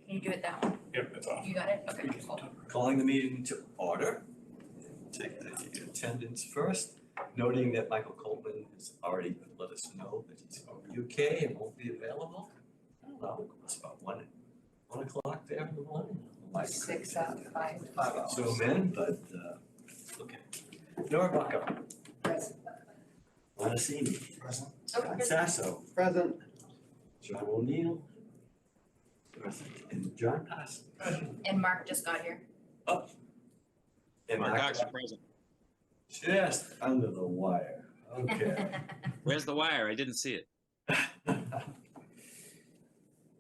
Can you do it that one? Yep, that's off. You got it? Okay, cool. Calling the meeting to order. Take the attendance first, noting that Michael Coleman has already let us know that he's from the UK and won't be available. I don't know, it's about 1 o'clock there in the morning. Like 6 out, 5. Zoom in, but, okay. Nora Bucko, Present. Montesini, Present. John Sasso, Present. John O'Neill, present, and John Parsons. And Mark just got here. And Mark Mark Cox is present. just under the wire, okay. Where's the wire? I didn't see it.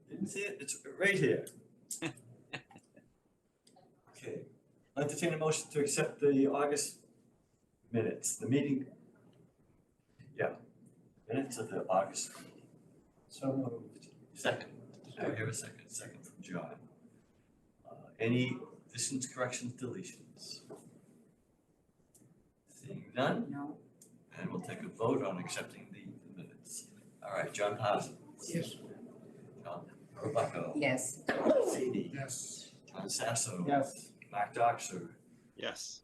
Didn't see it, it's right here. Okay, I'll entertain a motion to accept the August minutes, the meeting. Yeah, minutes of the August meeting. So moved. Second, I hear a second from John. Any additions, corrections, deletions? Seeing none, No. and we'll take a vote on accepting the minutes. All right, John Parsons. Yes. John Bucko. Yes. CD. Yes. John Sasso. Yes. Mark Doxer. Yes.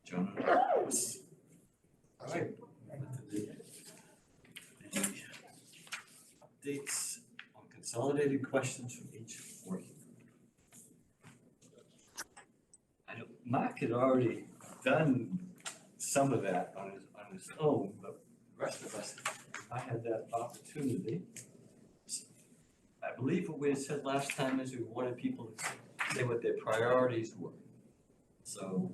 John. Yes. All right. The updates on consolidated questions from each working group. I know Mark had already done some of that on his own, but the rest of us, I had that opportunity. I believe what we had said last time is we wanted people to say what their priorities were. So,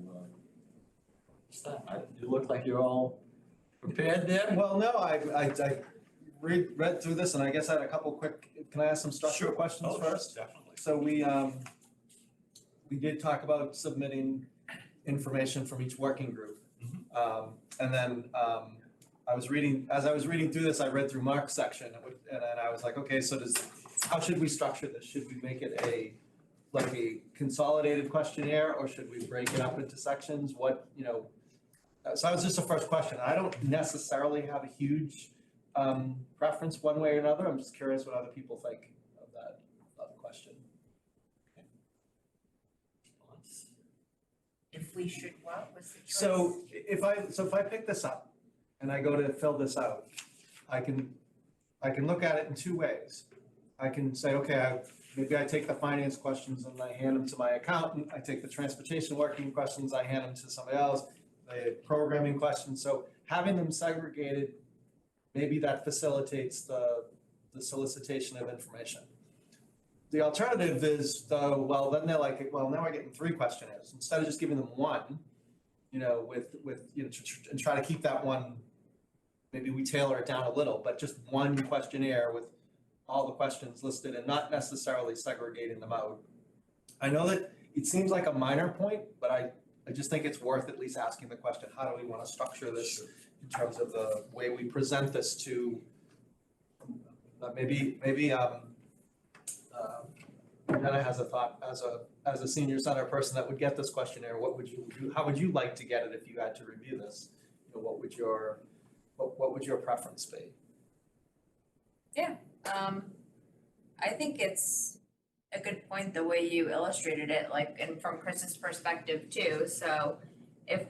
you look like you're all prepared there? Well, no, I read through this and I guess I had a couple quick, can I ask some structural questions Oh, first? Definitely. So we did talk about submitting information from each working group. And then as I was reading through this, I read through Mark's section and then I was like, okay, so how should we structure this? Should we make it a consolidated questionnaire or should we break it up into sections? So that was just the first question. I don't necessarily have a huge preference one way or another. I'm just curious what other people think of that question. If we should, what was the choice? So if I pick this up and I go to fill this out, I can look at it in two ways. I can say, okay, maybe I take the finance questions and I hand them to my accountant. I take the transportation working questions, I hand them to somebody else. The programming questions. So having them segregated, maybe that facilitates the solicitation of information. The alternative is though, well, then they're like, well, now we're getting 3 questionnaires instead of just giving them one, and try to keep that one. Maybe we tailor it down a little, but just one questionnaire with all the questions listed and not necessarily segregating them out. I know that it seems like a minor point, but I just think it's worth at least asking the question, how do we want to structure this in terms of the way we present this to maybe Jenna has a thought as a senior center person that would get this questionnaire, how would you like to get it if you had to review this? What would your preference be? Yeah, I think it's a good point, the way you illustrated it, and from Chris's perspective too. So if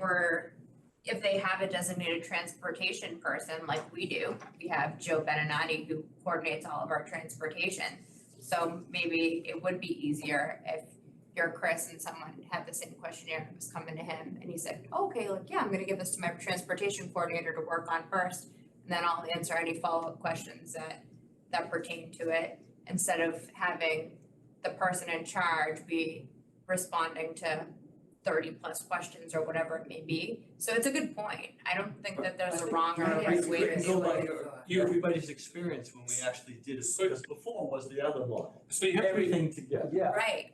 they have a designated transportation person like we do, we have Joe Beninati who coordinates all of our transportation. So maybe it would be easier if you're Chris and someone had the same questionnaire and was coming to him and he said, oh, okay, I'm gonna give this to my transportation coordinator to work on first, and then I'll answer any follow-up questions that pertain to it, instead of having the person in charge be responding to 30 plus questions or whatever it may be. So it's a good point. I don't think that there's a wrong or a right way to do it. Everybody's experience when we actually did it, because before was the other model. So you have to be, Everything together. Yeah. Right.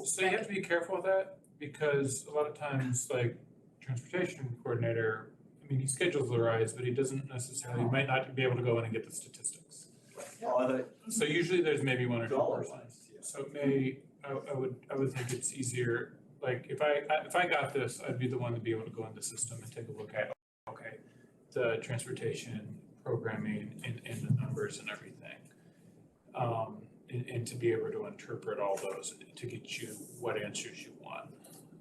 so you have to be careful with that, because a lot of times, like, transportation coordinator, he schedules the rides, but he doesn't necessarily, might not be able to go in and get the statistics. So usually there's maybe 1 or 2 Dollar persons. wise, yeah. So I would think it's easier, like, if I got this, I'd be the one to be able to go in the system and take a look at, okay, the transportation programming and the numbers and everything. and to be able to interpret all those to get you what answers you want.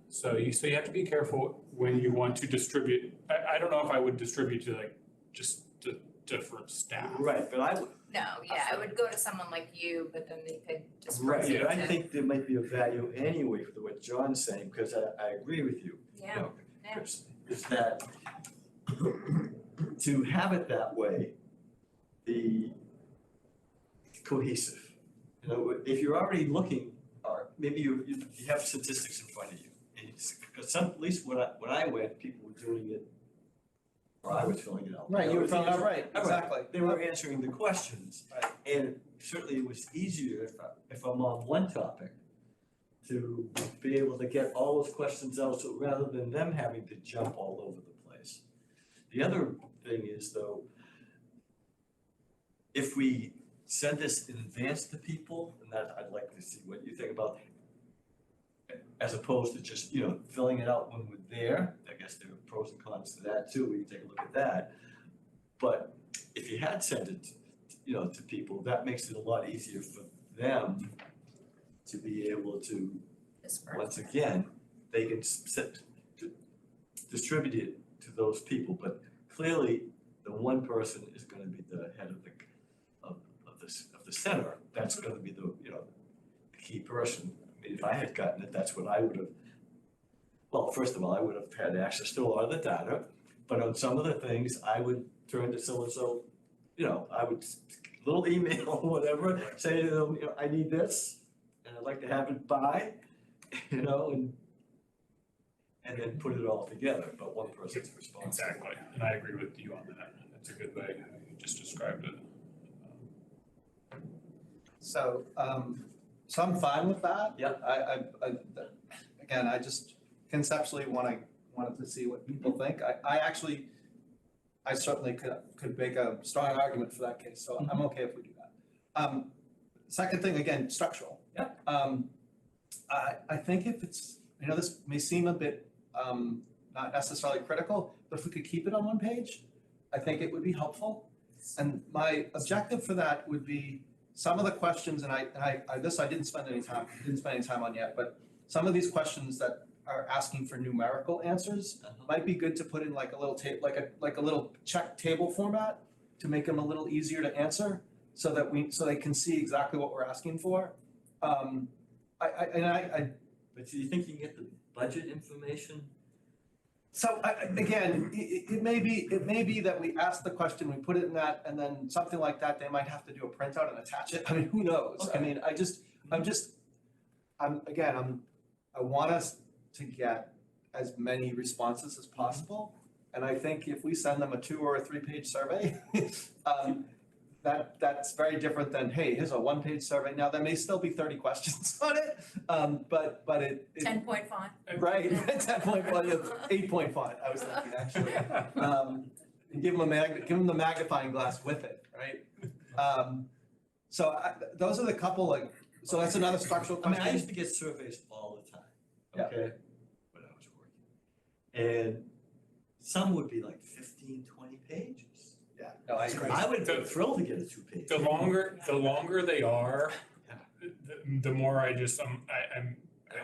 So you have to be careful when you want to distribute. I don't know if I would distribute to like just to different staff. Right, but I would, No, yeah, I would go to someone like you, but then they could disperse right, it but I to- think there might be a value anyway for what John's saying, because I agree with you. Yeah, You know, yeah. Chris, is that to have it that way, the cohesive. You know, if you're already looking, or maybe you have statistics in front of you, and it's, because some, at least when I went, people were doing it, or I was filling it out. Right, you were filling out, right, Right. exactly. They were answering the questions. Right. And certainly it was easier if I'm on one topic to be able to get all those questions out, so rather than them having to jump all over the place. The other thing is though, if we send this in advance to people, and that I'd like to see what you think about, as opposed to just, you know, filling it out when we're there. I guess there are pros and cons to that too, we can take a look at that. But if you had sent it, you know, to people, that makes it a lot easier for them to be able to, Disperse. once again, they can distribute it to those people, but clearly, the one person is gonna be the head of the center, that's gonna be the, you know, the key person. I mean, if I had gotten it, that's what I would have, well, first of all, I would have had access to a lot of the data, but on some of the things, I would turn to so-and-so, you know, I would, little email or whatever, say to them, you know, I need this, and I'd like to have it by, you know, and then put it all together, but one person's responsible. Exactly, and I agree with you on that. That's a good way, you just described it. So, so I'm fine with that. Yeah. Again, I just conceptually wanted to see what people think. I certainly could make a strong argument for that case, so I'm okay if we do that. Second thing, again, structural. Yeah. I think if it's, you know, this may seem a bit, not necessarily critical, but if we could keep it on one page, I think it would be helpful. And my objective for that would be some of the questions, and I didn't spend any time on yet, but some of these questions that are asking for numerical answers might be good to put in like a little like a little check table format to make them a little easier to answer, so they can see exactly what we're asking for. But do you think you can get the budget information? So again, it may be that we ask the question, we put it in that, and then something like that, they might have to do a printout and attach it. I mean, who knows? I Okay. mean, I want us to get as many responses as possible. And I think if we send them a 2 or a 3 page survey, that's very different than, hey, here's a 1-page survey. Now, there may still be 30 questions on it, but it. 10-point font. Right, 10-point font, 8-point font, I was thinking actually. And give them the magnifying glass with it, right? Those are the couple, like, so that's another structural I mean, I question. used to get surveys all the time, Yeah. okay, when I was working. And some would be like 15, 20 pages. Yeah, no, I agree. I would be thrilled to get a 2-page. The longer they are, Yeah. the more I don't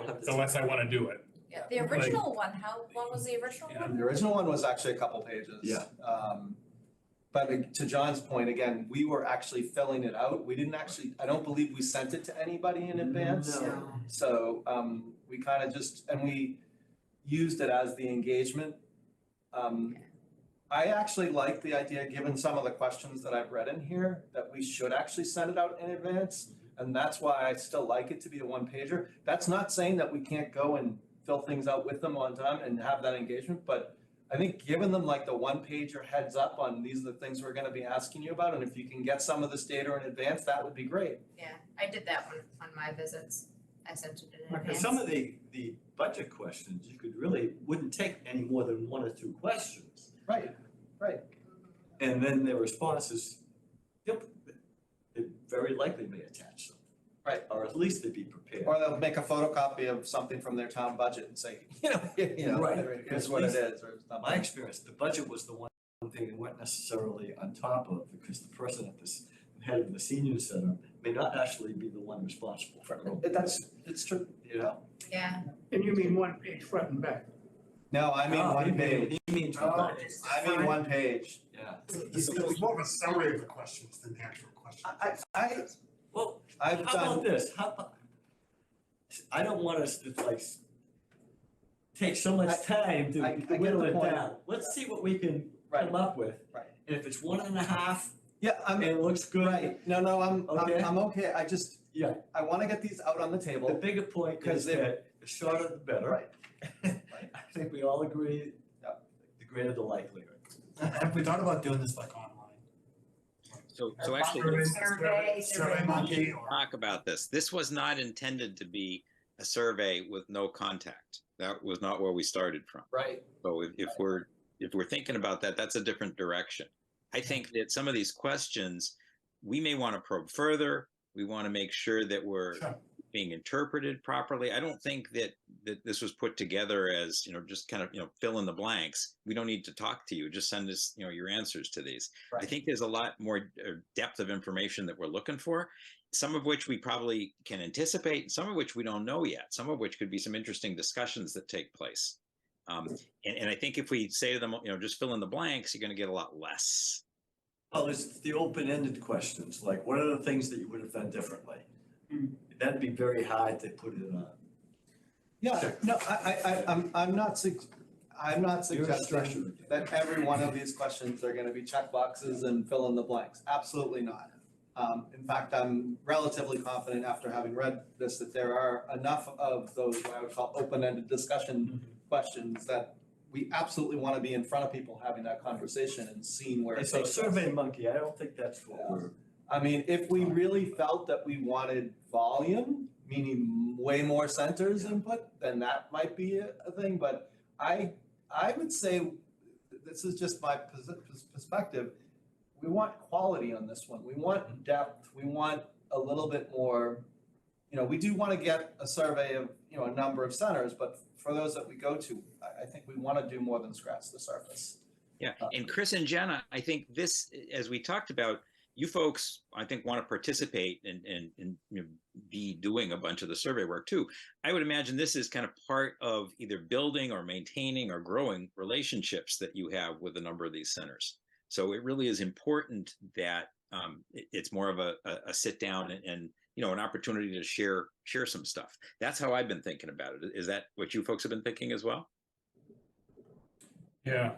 have the less I wanna do it. Yeah, the original one, how long was the original Yeah. one? The original one was actually a couple pages. Yeah. But to John's point, again, we were actually filling it out. We didn't actually, I don't believe we sent it to anybody in advance. No. So we kind of just, and we used it as the engagement. I actually like the idea, given some of the questions that I've read in here, that we should actually send it out in advance. And that's why I still like it to be a 1-pager. That's not saying that we can't go and fill things out with them on time and have that engagement, but I think giving them like the 1-pager heads up on these are the things we're gonna be asking you about, and if you can get some of this data in advance, that would be great. Yeah, I did that one on my visits. I sent it in Because advance. some of the budget questions, you could really, wouldn't take any more than 1 or 2 questions. Right. And then their responses, yep, they very likely may attach them. Right. Or at least they'd be prepared. Or they'll make a photocopy of something from their town budget and say, Right. here's what it is, or something. My experience, the budget was the one thing they weren't necessarily on top of, because the person at this head of the senior center may not actually be the one responsible for it. It's true. You know? Yeah, And you mean one page front and back? No, I mean Oh, one page. He means Oh. one page. I mean one page. Yeah. It was more of a summary of the questions than the actual question. Well, I've how about done, this? I don't want us to like take so much time to I get whittle the it point. down. Let's see what we can Right. come up with. Right. And if it's 1.5 yeah, and I'm, it looks good. right, no, I'm Okay. okay, I just, Yeah, I wanna get these out on the the table. bigger point Because is they're- that the shorter the better. Right. I think we all agree, Yep. the greater the likelihood. Have we thought about doing this like online? So actually, let's Survey Monkey or? talk about this. This was not intended to be a survey with no contact. That was not where we started from. Right. So if we're thinking about that, that's a different direction. I think that some of these questions, we may want to probe further. We want to make sure that we're Sure. being interpreted properly. I don't think that this was put together as, just kind of, fill in the blanks. We don't need to talk to you. Just send us, your answers to these. I Right. think there's a lot more depth of information that we're looking for, some of which we probably can anticipate, some of which we don't know yet, some of which could be some interesting discussions that take place. And I think if we say to them, just fill in the blanks, you're going to get a lot less. Well, it's the open-ended questions, like what are the things that you would have done differently? That'd be very hard to put it on. Yeah, no, I'm not You're suggesting structured. that every one of these questions are gonna be check boxes and fill in the blanks, absolutely not. In fact, I'm relatively confident after having read this that there are enough of those what I would call open-ended discussion questions that we absolutely wanna be in front of people having that conversation and seeing where it And so takes us. Survey Monkey, I don't think that's what we're. I mean, if we really felt that we wanted volume, meaning way more centers input, then that might be a thing, but I would say, this is just my perspective, we want quality on this one, we want depth, we want a little bit more, we do wanna get a survey of, a number of centers, but for those that we go to, I think we wanna do more than scratch the surface. Yeah, and Chris and Jenna, I think this, as we talked about, you folks, I think, want to participate and be doing a bunch of the survey work too. I would imagine this is kind of part of either building or maintaining or growing relationships that you have with a number of these centers. So it really is important that it's more of a sit down and an opportunity to share some stuff. That's how I've been thinking about it. Is that what you folks have been thinking as well? Yeah,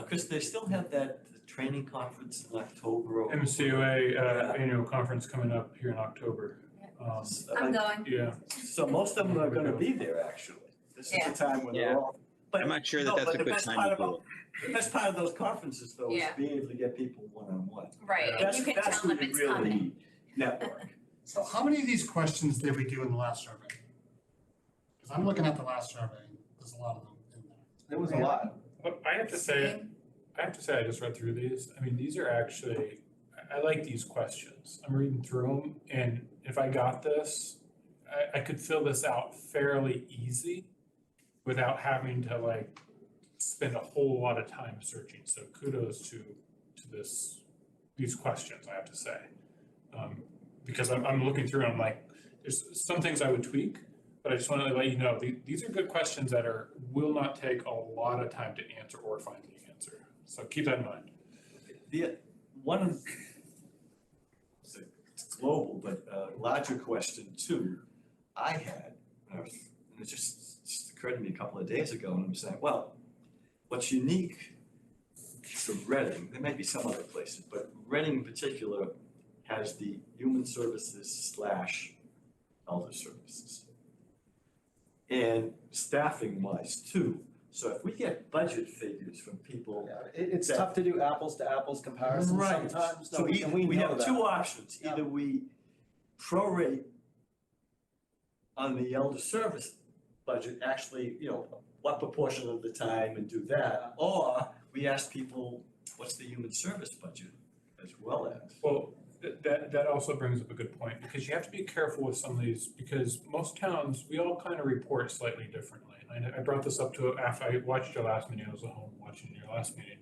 Chris, they still have that training conference in October. or- MCOA annual conference coming up here in October. I'm going. Yeah, So most of them are gonna be there, actually. This is Yeah. the time when they're Yeah. all. But I'm not sure that no, that's but a the good best time part to do about- The best part of those conferences, though, is Yeah. being able to get people one-on-one. right, and you can That's tell them when you it's really coming. network. So how many of these questions did we do in the last survey? Because I'm looking at the last survey, there's a lot of them in there. There was a lot. but I have to say, I just read through these. I mean, these are actually, I like these questions. I'm reading through them, and if I got this, I could fill this out fairly easy without having to spend a whole lot of time searching. So kudos to these questions, I have to say. Because I'm looking through and I'm like, there's some things I would tweak, but I just want to let you know, these are good questions that will not take a lot of time to answer or find the answer. So keep that in mind. The one, it's global, but larger question too, I had, and it just occurred to me a couple of days ago, and I'm saying, well, what's unique for Reading, there may be some other places, but Reading in particular has the human services / elder services. And staffing wise too. So if we get budget figures from people. It's tough to do apples to apples comparisons Right. sometimes, So and we we know have that. two options, Yeah. either we prorate on the elder service budget, actually, what proportion of the time and do that, or we ask people, what's the human service budget as well as. Well, that also brings up a good point, because you have to be careful with some of these, because most towns, we all kind of report slightly differently. And I brought this up after I watched your last meeting, I was at home watching your last meeting.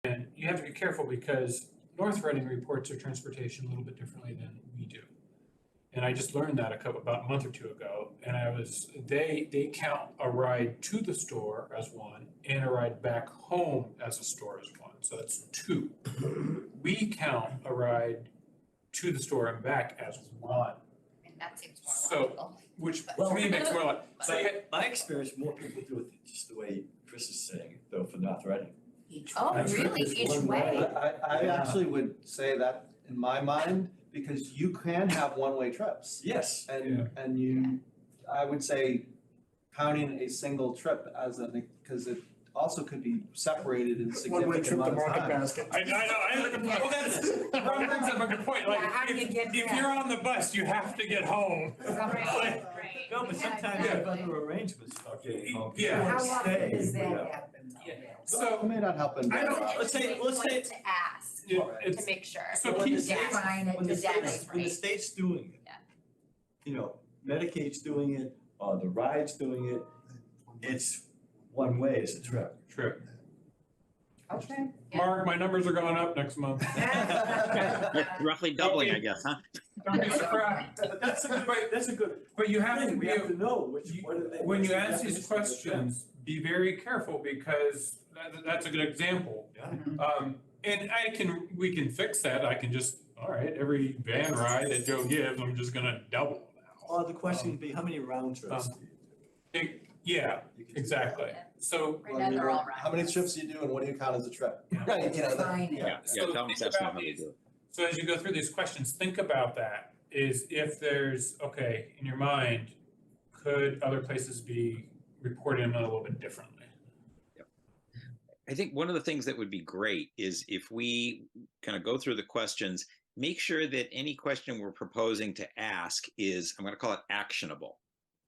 And you have to be careful because North Reading reports their transportation a little bit differently than we do. And I just learned that about a month or two ago, and they count a ride to the store as one and a ride back home as a store as one, so that's two. We count a ride to the store and back as one, And that seems more So- logical. which to me makes more like, so My experience, more people do it just the way Chris is saying it, though, for North Reading. Oh, That's really? just Each one way? way. I actually would say that in my mind, because you can have one-way trips. Yes. And you, I would say counting a single trip as because it also could be separated in One-way significant trip to amount of Market time. Basket. I know, I have a good point. Well, Ron brings up a good point, like, Yeah, how do you get if there? you're on the bus, you have to get home. Right. No, but sometimes you have other arrangements about getting home. Yeah. You How wanna often stay, does that you know. happen though? Yeah. It So, may not happen. I don't- let's say- To ask, yeah, to it's, make sure. so When keep, the state's- Define it when the to state's, demonstrate. when the state's doing it. Yeah. You know, Medicaid's doing it, or the ride's doing it, it's one way as a trip. true. Okay. Mark, my numbers are going up next month. Roughly doubling, I guess, huh? Don't be surprised. But that's a good But you have to thing, we be, have to know which, what are they. when you what's the ask these definition of a trip. questions, be very careful because that's a good example. Yeah. And we can fix that. I can just, all right, every van ride that Joe gives, I'm just gonna double now. Well, the question would be, how many round trips do you do? Yeah, You can- exactly. So, Right now, they're all right. How many trips do you do and what do you count as a trip? Yeah. Right, you know, Define it. yeah. Yeah, So tell me think that's not about how they these. do it. so as you go through these questions, think about that, is if there's, okay, in your mind, could other places be reported in a little bit differently? I think one of the things that would be great is if we kind of go through the questions, make sure that any question we're proposing to ask is, I'm going to call it actionable,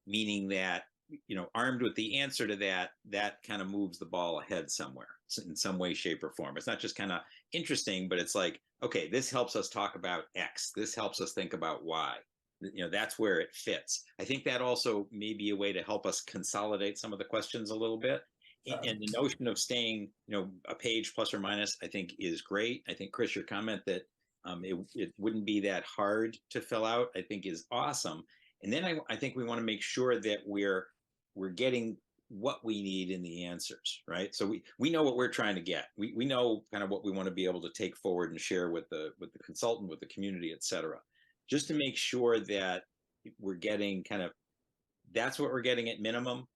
meaning that, you know, armed with the answer to that, that kind of moves the ball ahead somewhere in some way, shape, or form. It's not just kind of interesting, but it's like, okay, this helps us talk about X. This helps us think about Y. You know, that's where it fits. I think that also may be a way to help us consolidate some of the questions a little bit. And the notion of staying, you know, a page plus or minus, I think is great. I think, Chris, your comment that it wouldn't be that hard to fill out, I think is awesome. And then I think we want to make sure that we're getting what we need in the answers, right? So we know what we're trying to get. We know kind of what we want to be able to take forward and share with the consultant, with the community, et cetera. Just to make sure that we're getting kind of, that's what we're getting at minimum,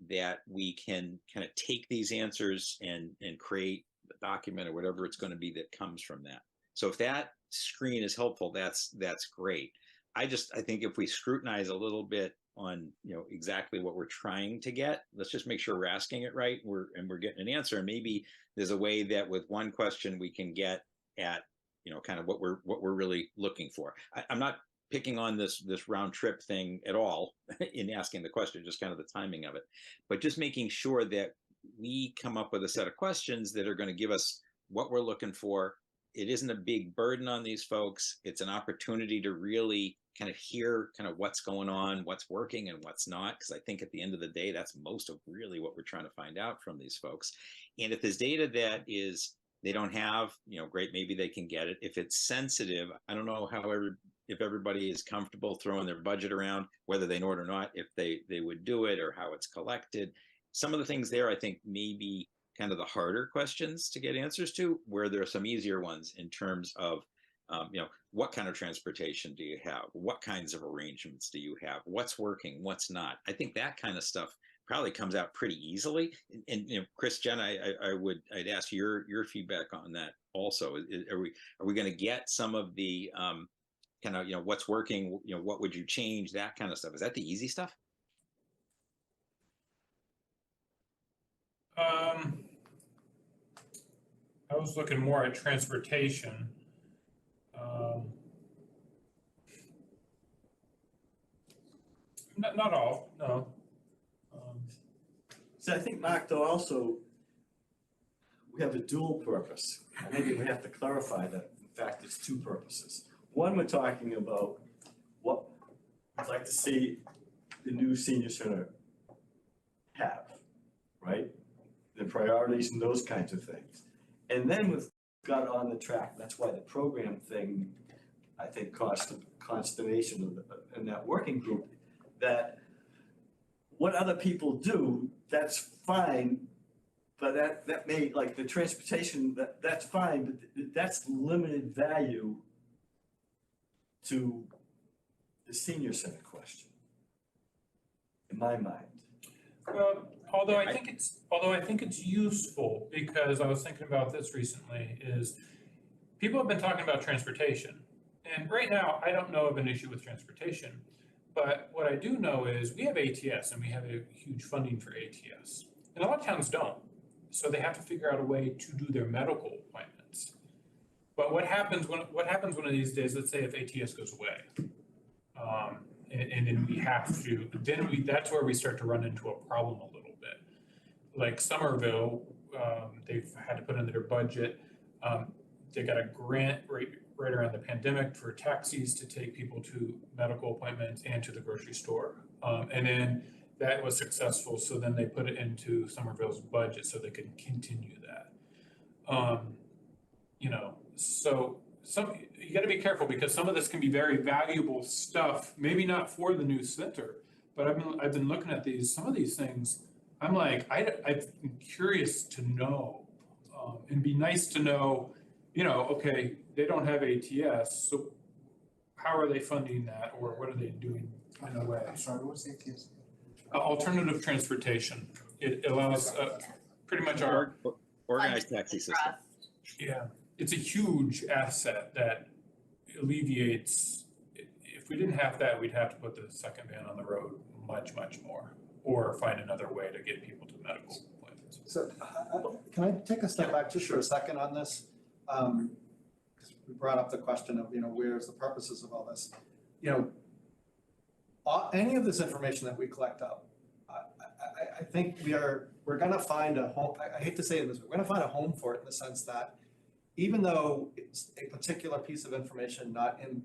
that we can kind of take these answers and create the document or whatever it's going to be that comes from that. So if that screen is helpful, that's great. I think if we scrutinize a little bit on, you know, exactly what we're trying to get, let's just make sure we're asking it right, we're getting an answer. And maybe there's a way that with one question we can get at, you know, kind of what we're really looking for. I'm not picking on this round trip thing at all in asking the question, just kind of the timing of it, but just making sure that we come up with a set of questions that are going to give us what we're looking for. It isn't a big burden on these folks. It's an opportunity to really kind of hear kind of what's going on, what's working and what's not, because I think at the end of the day, that's most of really what we're trying to find out from these folks. And if there's data that is they don't have, you know, great, maybe they can get it. If it's sensitive, I don't know if everybody is comfortable throwing their budget around, whether they know it or not, if they would do it or how it's collected. Some of the things there, I think, may be kind of the harder questions to get answers to, where there are some easier ones in terms of, you know, what kind of transportation do you have? What kinds of arrangements do you have? What's working? What's not? I think that kind of stuff probably comes out pretty easily. And you know, Chris, Jen, I'd ask your feedback on that also. Are we going to get some of the kind of, you know, what's working, you know, what would you change, that kind of stuff? Is that the easy stuff? I was looking more at transportation. Not all, no. So I think, Mark, though, also, we have a dual purpose. I think we have to clarify that, in fact, it's two purposes. One, we're talking about what I'd like to see the new senior center have, right? The priorities and those kinds of things. And then with got on the track. That's why the program thing, I think, caused consternation in that working group, that what other people do, that's fine, but that may, like the transportation, that's fine, but that's limited value to the senior center question, in my mind. Well, although I think it's useful, because I was thinking about this recently, is people have been talking about transportation. And right now, I don't know of an issue with transportation, but what I do know is we have ATS and we have a huge funding for ATS. And a lot of towns don't, so they have to figure out a way to do their medical appointments. But what happens one of these days, let's say if ATS goes away, and then we have to, that's where we start to run into a problem a little bit. Like Somerville, they've had to put into their budget, they got a grant right around the pandemic for taxis to take people to medical appointments and to the grocery store. And then that was successful, so then they put it into Somerville's budget so they could continue that. So you gotta be careful, because some of this can be very valuable stuff, maybe not for the new center, but I've been looking at some of these things, I'm like, I'm curious to know, and be nice to know, okay, they don't have ATS, so how are they funding that, or what are they doing in a way? I'm sorry, what's the ATS? Alternative transportation, it allows, pretty much our, Organized taxi system. yeah, it's a huge asset that alleviates, if we didn't have that, we'd have to put the second van on the road much, much more, or find another way to get people to medical appointments. So can I take a step back just for a second on this? 'Cause we brought up the question of, where's the purposes of all this? Any of this information that we collect up, I think we're gonna find a home, I hate to say it this way, we're gonna find a home for it in the sense that even though it's a particular piece of information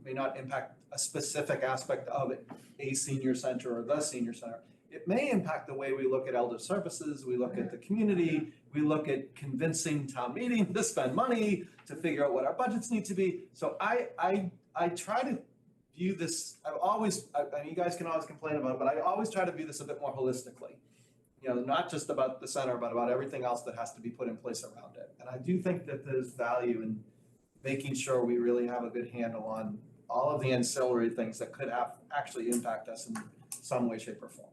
may not impact a specific aspect of a senior center or the senior center, it may impact the way we look at elder services, we look at the community, we look at convincing town meeting to spend money, to figure out what our budgets need to be. So I try to view this, and you guys can always complain about it, but I always try to view this a bit more holistically. Not just about the center, but about everything else that has to be put in place around it. And I do think that there's value in making sure we really have a good handle on all of the ancillary things that could actually impact us in some way, shape, or form.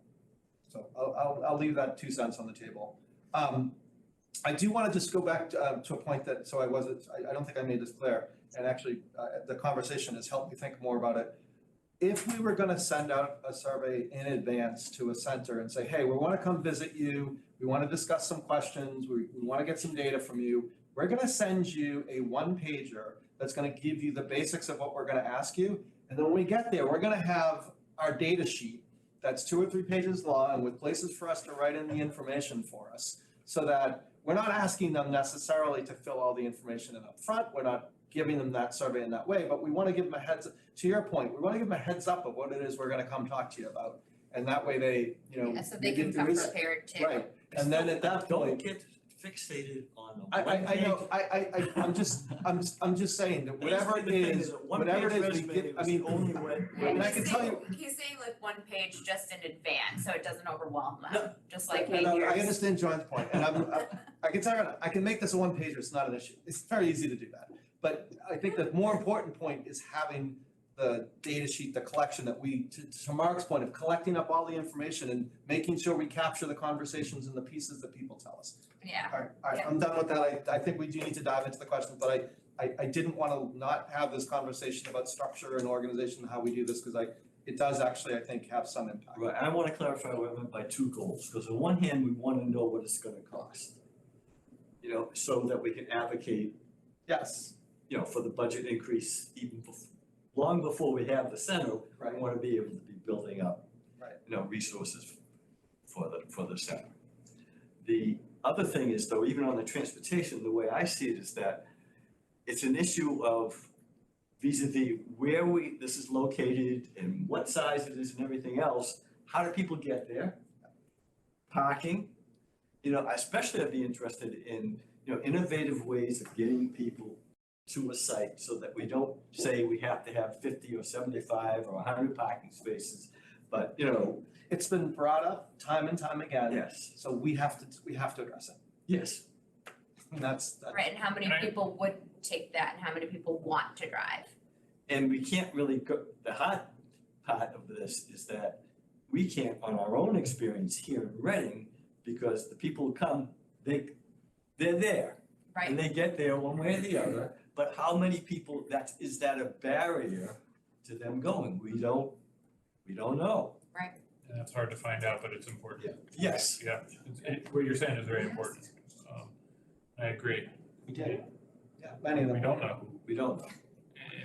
So I'll leave that 2 cents on the table. I do want to just go back to a point that, I don't think I made this clear, and actually the conversation has helped me think more about it. If we were going to send out a survey in advance to a center and say, hey, we want to come visit you, we want to discuss some questions, we want to get some data from you, we're going to send you a 1-pager that's going to give you the basics of what we're going to ask you. And then when we get there, we're going to have our data sheet that's 2 or 3 pages long with places for us to write in the information for us, so that we're not asking them necessarily to fill all the information in up front. We're not giving them that survey in that way, but we want to give them to your point, we want to give them a heads up of what it is we're going to come talk to you about. And that way they, So they can come prepared too. Right, and then at that Don't point. get fixated on the I one page. know, I'm just saying that whatever it is, whatever it is, we get, I mean, only way. and I can tell you. He's saying like 1 page just in advance, so it doesn't overwhelm them, No. just like, No, hey, no, I here's. understand John's point, and I can tell you, I can make this a 1-pager, it's not an issue, it's very easy to do that. But I think the more important point is having the data sheet, the collection that to Mark's point of collecting up all the information and making sure we capture the conversations and the pieces that people tell us. Yeah, All right, I'm done with that, I think we do need to dive into the questions, but I didn't want to not have this conversation about structure and organization and how we do this, because it does actually, I think, have some impact. Right, I want to clarify what I meant by 2 goals, because on one hand, we want to know what it's going to cost. So that we can advocate, Yes, for the budget increase even long before we have the center. Right. We want to be able to be building up, Right. resources for the center. The other thing is, though, even on the transportation, the way I see it is that it's an issue of vis-a-vis where this is located and what size it is and everything else. How do people get there? Parking, especially I'd be interested in innovative ways of getting people to a site so that we don't say we have to have 50 or 75 or 100 parking spaces, but, It's been brought up time and time again. yes, So we have to address it. yes. And that's, Right, and how many And I- people would take that and how many people want to drive? And we can't really go, the hard part of this is that we can't, on our own experience here in Reading, because the people who come, they're there. And Right, they get there one way or the other, but how many people, is that a barrier to them going? We don't know. And that's hard to find out, but it's important. Yes. Yeah, what you're saying is very important. I agree. We did. yeah, many of them. We don't know. We don't know.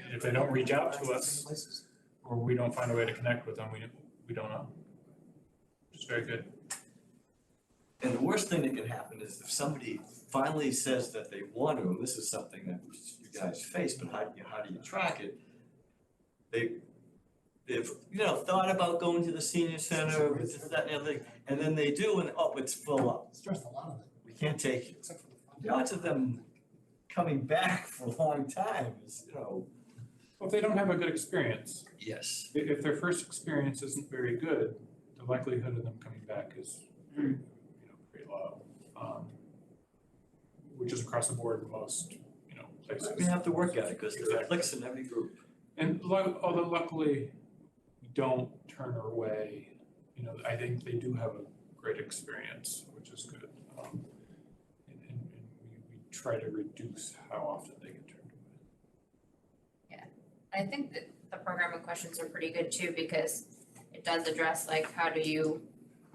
And if they don't reach out to us, or we don't find a way to connect with them, we don't know. Which is very good. And the worst thing that can happen is if somebody finally says that they want to, and this is something that you guys face, but how do you track it? They've thought about going to the senior center, with this, that, and everything, and then they do, and it's full up. Stressed a lot of it, We can't take it. except for the fun. The odds of them coming back for a long time is, Well, if they don't have a good experience, yes. if their first experience isn't very good, the likelihood of them coming back is very, pretty low. Which is across the board in most, places. We have to work at it because there are clicks in every group. And although luckily we don't turn her away, I think they do have a great experience, which is good. And we try to reduce how often they get turned away. I think that the programming questions are pretty good too, because it does address like, how do you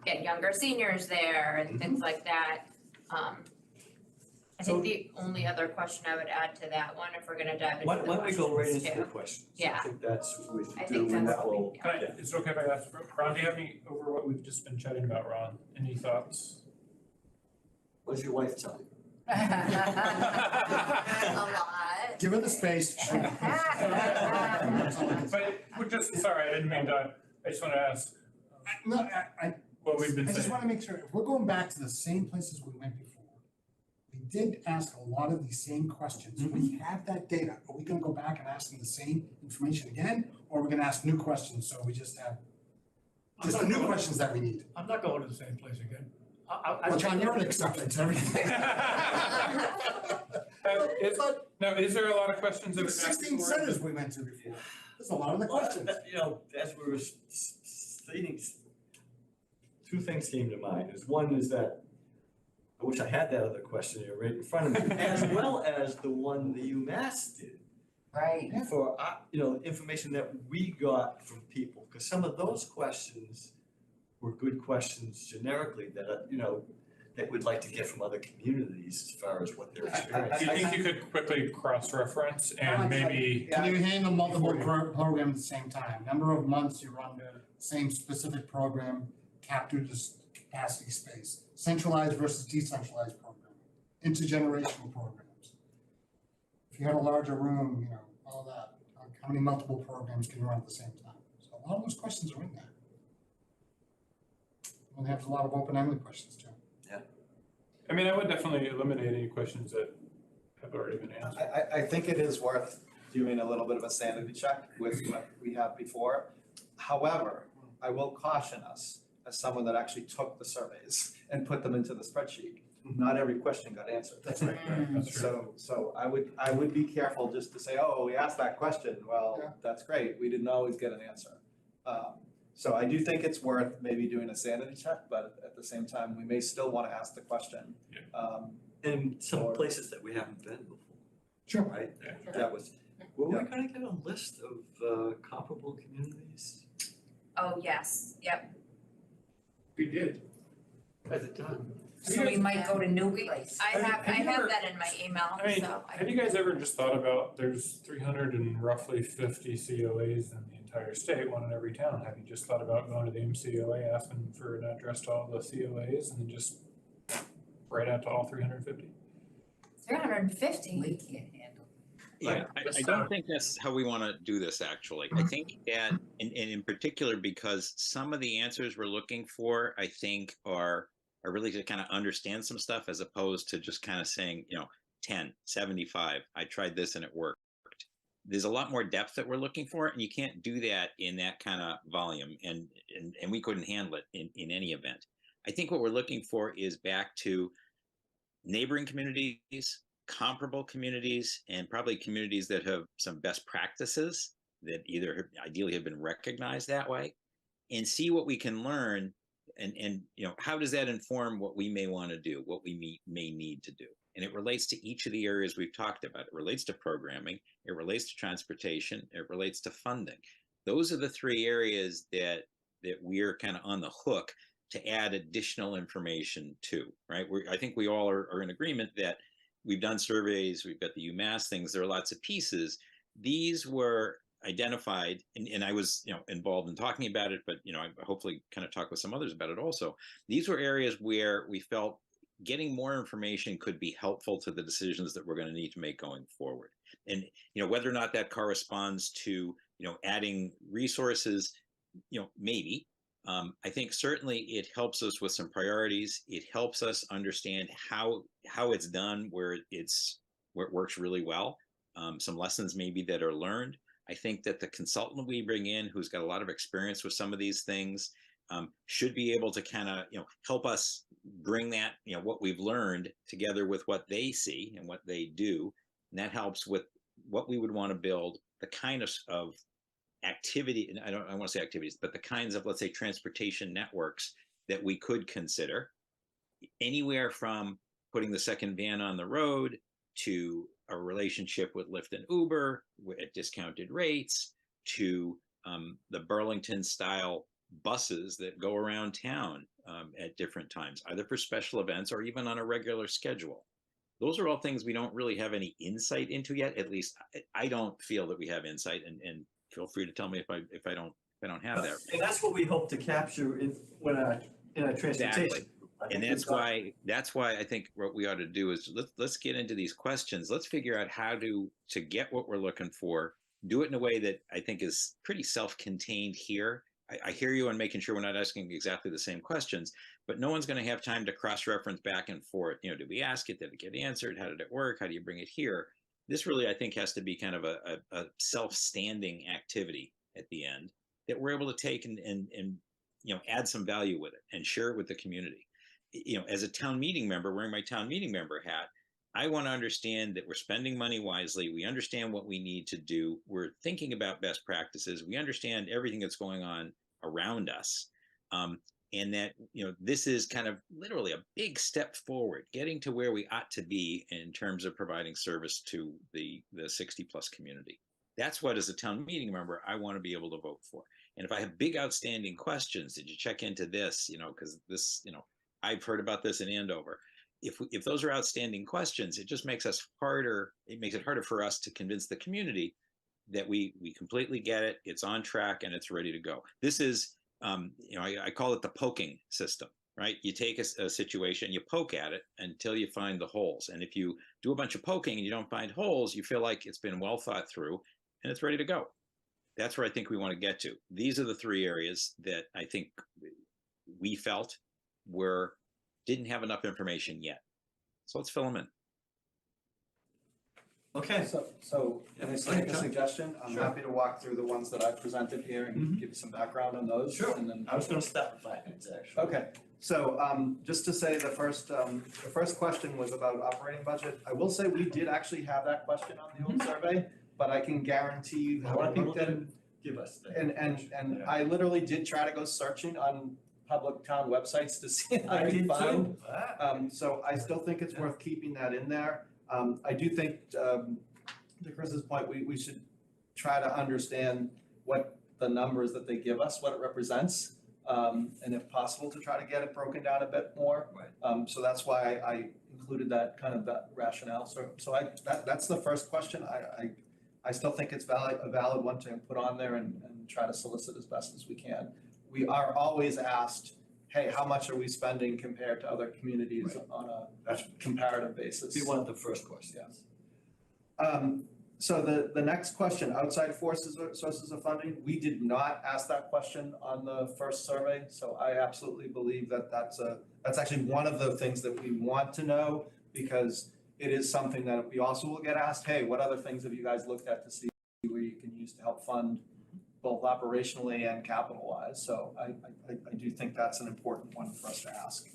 get younger seniors there and things like that. I think the only other question I would add to that one, if we're gonna dive into Why the don't we go right questions into the too. questions? Yeah. I think that's what we should I do, think and that's that what we- will, Can I, is it okay if I ask, Ron, do you have any over what we've just been chatting about, Ron? Any thoughts? what does your wife tell you? A lot. Give her the space. But we're just, sorry, I didn't mean to, I just want to ask No, what we've been I just saying. wanna make sure, if we're going back to the same places we went before, we did ask a lot of these same questions. We have that data. Are we gonna go back and ask them the same information again? Or are we gonna ask new questions, so we just have just the new questions that we need? I'm not going to the same place again. Well, John, you're an exception to everything. Now, is there a lot of questions that There's we've asked 16 before? centers we went to before. There's a lot of the Well, questions. as we were stating, two things came to mind. One is that I wish I had that other question here right in front of me, as well as the one the UMass did. Right. For, information that we got from people, because some of those questions were good questions generically that, that we'd like to get from other communities as far as what their experience Do you think you could quickly cross-reference and maybe, Can you handle multiple programs at the same time? Number of months you run the same specific program, captured this capacity space, centralized versus decentralized program, intergenerational programs. If you had a larger room, all that, how many multiple programs can you run at the same time? So a lot of those questions are in there. And they have a lot of open-ended questions too. I mean, I would definitely eliminate any questions that have already been answered. I think it is worth doing a little bit of a sanity check with what we have before. However, I will caution us, as someone that actually took the surveys and put them into the spreadsheet, not every question got answered. That's right, that's true. So I would be careful just to say, oh, we asked that question, Yeah. well, that's great, we didn't always get an answer. So I do think it's worth maybe doing a sanity check, but at the same time, we may still want to ask the question. in some places that we haven't been before, Sure. right? Yeah. That was, were we Yeah. gonna get a list of comparable communities? Oh, yes, yep. We did. At the time. So we might go to new place. I have Have you ever- that in my email, I mean, so. have you guys ever just thought about, there's 350 COAs in the entire state, one in every town. Have you just thought about going to the MCOA, asking for an address to all the COAs and then just write out to all 350? 350? We can't handle. Yeah, I don't think that's how we want to do this, actually. I think that, and in particular, because some of the answers we're looking for, I think, are are really to kind of understand some stuff as opposed to just kind of saying, 10, 75, I tried this and it worked. There's a lot more depth that we're looking for, and you can't do that in that kind of volume, and we couldn't handle it in any event. I think what we're looking for is back to neighboring communities, comparable communities, and probably communities that have some best practices that either ideally have been recognized that way, and see what we can learn, and how does that inform what we may want to do, what we may need to do. And it relates to each of the areas we've talked about. It relates to programming, it relates to transportation, it relates to funding. Those are the three areas that we're kind of on the hook to add additional information to, right? I think we all are in agreement that we've done surveys, we've got the UMass things, there are lots of pieces. These were identified, and I was involved in talking about it, but I hopefully kind of talk with some others about it also. These were areas where we felt getting more information could be helpful to the decisions that we're going to need to make going forward. And whether or not that corresponds to adding resources, maybe. I think certainly it helps us with some priorities. It helps us understand how it's done, where it works really well. Some lessons maybe that are learned. I think that the consultant we bring in, who's got a lot of experience with some of these things, should be able to kind of help us bring that what we've learned together with what they see and what they do, and that helps with what we would want to build, the kind of activity, and I want to say activities, but the kinds of, let's say, transportation networks that we could consider, anywhere from putting the second van on the road to a relationship with Lyft and Uber at discounted rates, to the Burlington style buses that go around town at different times, either for special events or even on a regular schedule. Those are all things we don't really have any insight into yet. At least I don't feel that we have insight, and feel free to tell me if I don't have that. And that's what we hope to capture in our transportation. Exactly. And that's why I think what we ought to do is let's get into these questions. Let's figure out how to get what we're looking for, do it in a way that I think is pretty self-contained here. I hear you on making sure we're not asking exactly the same questions, but no one's going to have time to cross-reference back and forth. Did we ask it? Did it get answered? How did it work? How do you bring it here? This really, I think, has to be kind of a self-standing activity at the end that we're able to take and add some value with it and share it with the community. As a town meeting member, wearing my town meeting member hat, I want to understand that we're spending money wisely. We understand what we need to do. We're thinking about best practices. We understand everything that's going on around us. And that, this is kind of literally a big step forward, getting to where we ought to be in terms of providing service to the 60 plus community. That's what, as a town meeting member, I want to be able to vote for. And if I have big outstanding questions, did you check into this? Because this, I've heard about this in Andover. If those are outstanding questions, it just makes us harder. It makes it harder for us to convince the community that we completely get it. It's on track and it's ready to go. This is, I call it the poking system, right? You take a situation, you poke at it until you find the holes. And if you do a bunch of poking and you don't find holes, you feel like it's been well thought through and it's ready to go. That's where I think we want to get to. These are the three areas that I think we felt didn't have enough information yet. So let's fill them in. Okay. So can I make a suggestion? I'm Sure. happy to walk through the ones that I presented here and give you some background on those. Sure. And then I was gonna stop at 5 minutes, actually. Okay, so just to say the first question was about operating budget. I will say we did actually have that question on the old survey, but I can guarantee you A how lot I of people looked at it. didn't give us that. And Yeah. I literally did try to go searching on public town websites to see if I I could did find. too. Ah. So I still think it's worth keeping that in there. I do think, to Chris's point, we should try to understand what the numbers that they give us, what it represents. And if possible, to try to get it broken down a bit more. Right. So that's why I included that kind of that rationale. So that's the first question. I still think it's a valid one to put on there and try to solicit as best as we can. We are always asked, hey, how much are we spending compared to other communities Right. on a That's comparative basis? be one of the first questions. So the next question, outside sources of funding, we did not ask that question on the first survey. So I absolutely believe that that's actually one of the things that we want to know, because it is something that we also will get asked, hey, what other things have you guys looked at to see where you can use to help fund both operationally and capital-wise? So I do think that's an important one for us to ask.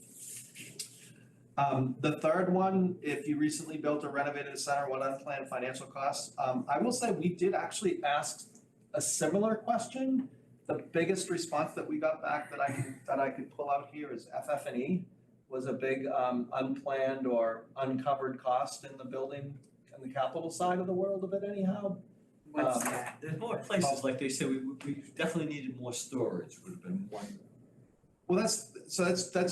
The third one, if you recently built or renovated a center, what unplanned financial costs? I will say we did actually ask a similar question. The biggest response that we got back that I could pull out here is FF&E was a big unplanned or uncovered cost in the building and the capital side of the world of it anyhow. What's that? There's more places, like they said, we definitely needed more storage, would have been one. Well, that's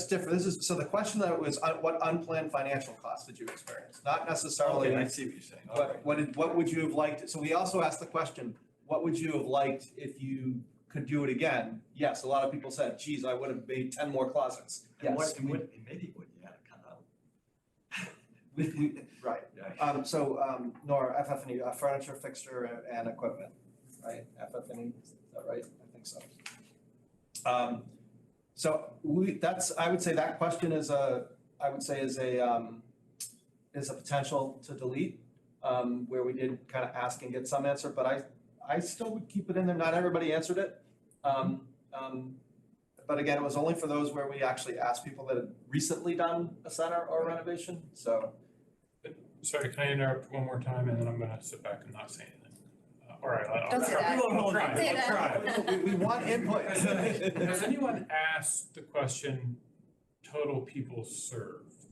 different. So the question that was, what unplanned financial costs did you experience? Not necessarily. Okay, I see what you're saying. All right. What would you have liked? So we also asked the question, what would you have liked if you could do it again? Yes, a lot of people said, geez, I would have made 10 more closets. And Yes, maybe what you had to cut out. right. Yeah. Nora, FF&E, furniture, fixture, and equipment, right? FF&E, is that right? I think so. I would say that question is a potential to delete, where we did kind of ask and get some answer, but I still would keep it in there. Not everybody answered it. But again, it was only for those where we actually asked people that had recently done a center or a renovation, so. Sorry, can I interrupt one more time and then I'm gonna sit back and not say anything? All right, I'll Don't say try. that. I'll try, Don't say I'll that. try. We want input. Has anyone asked the question, total people served?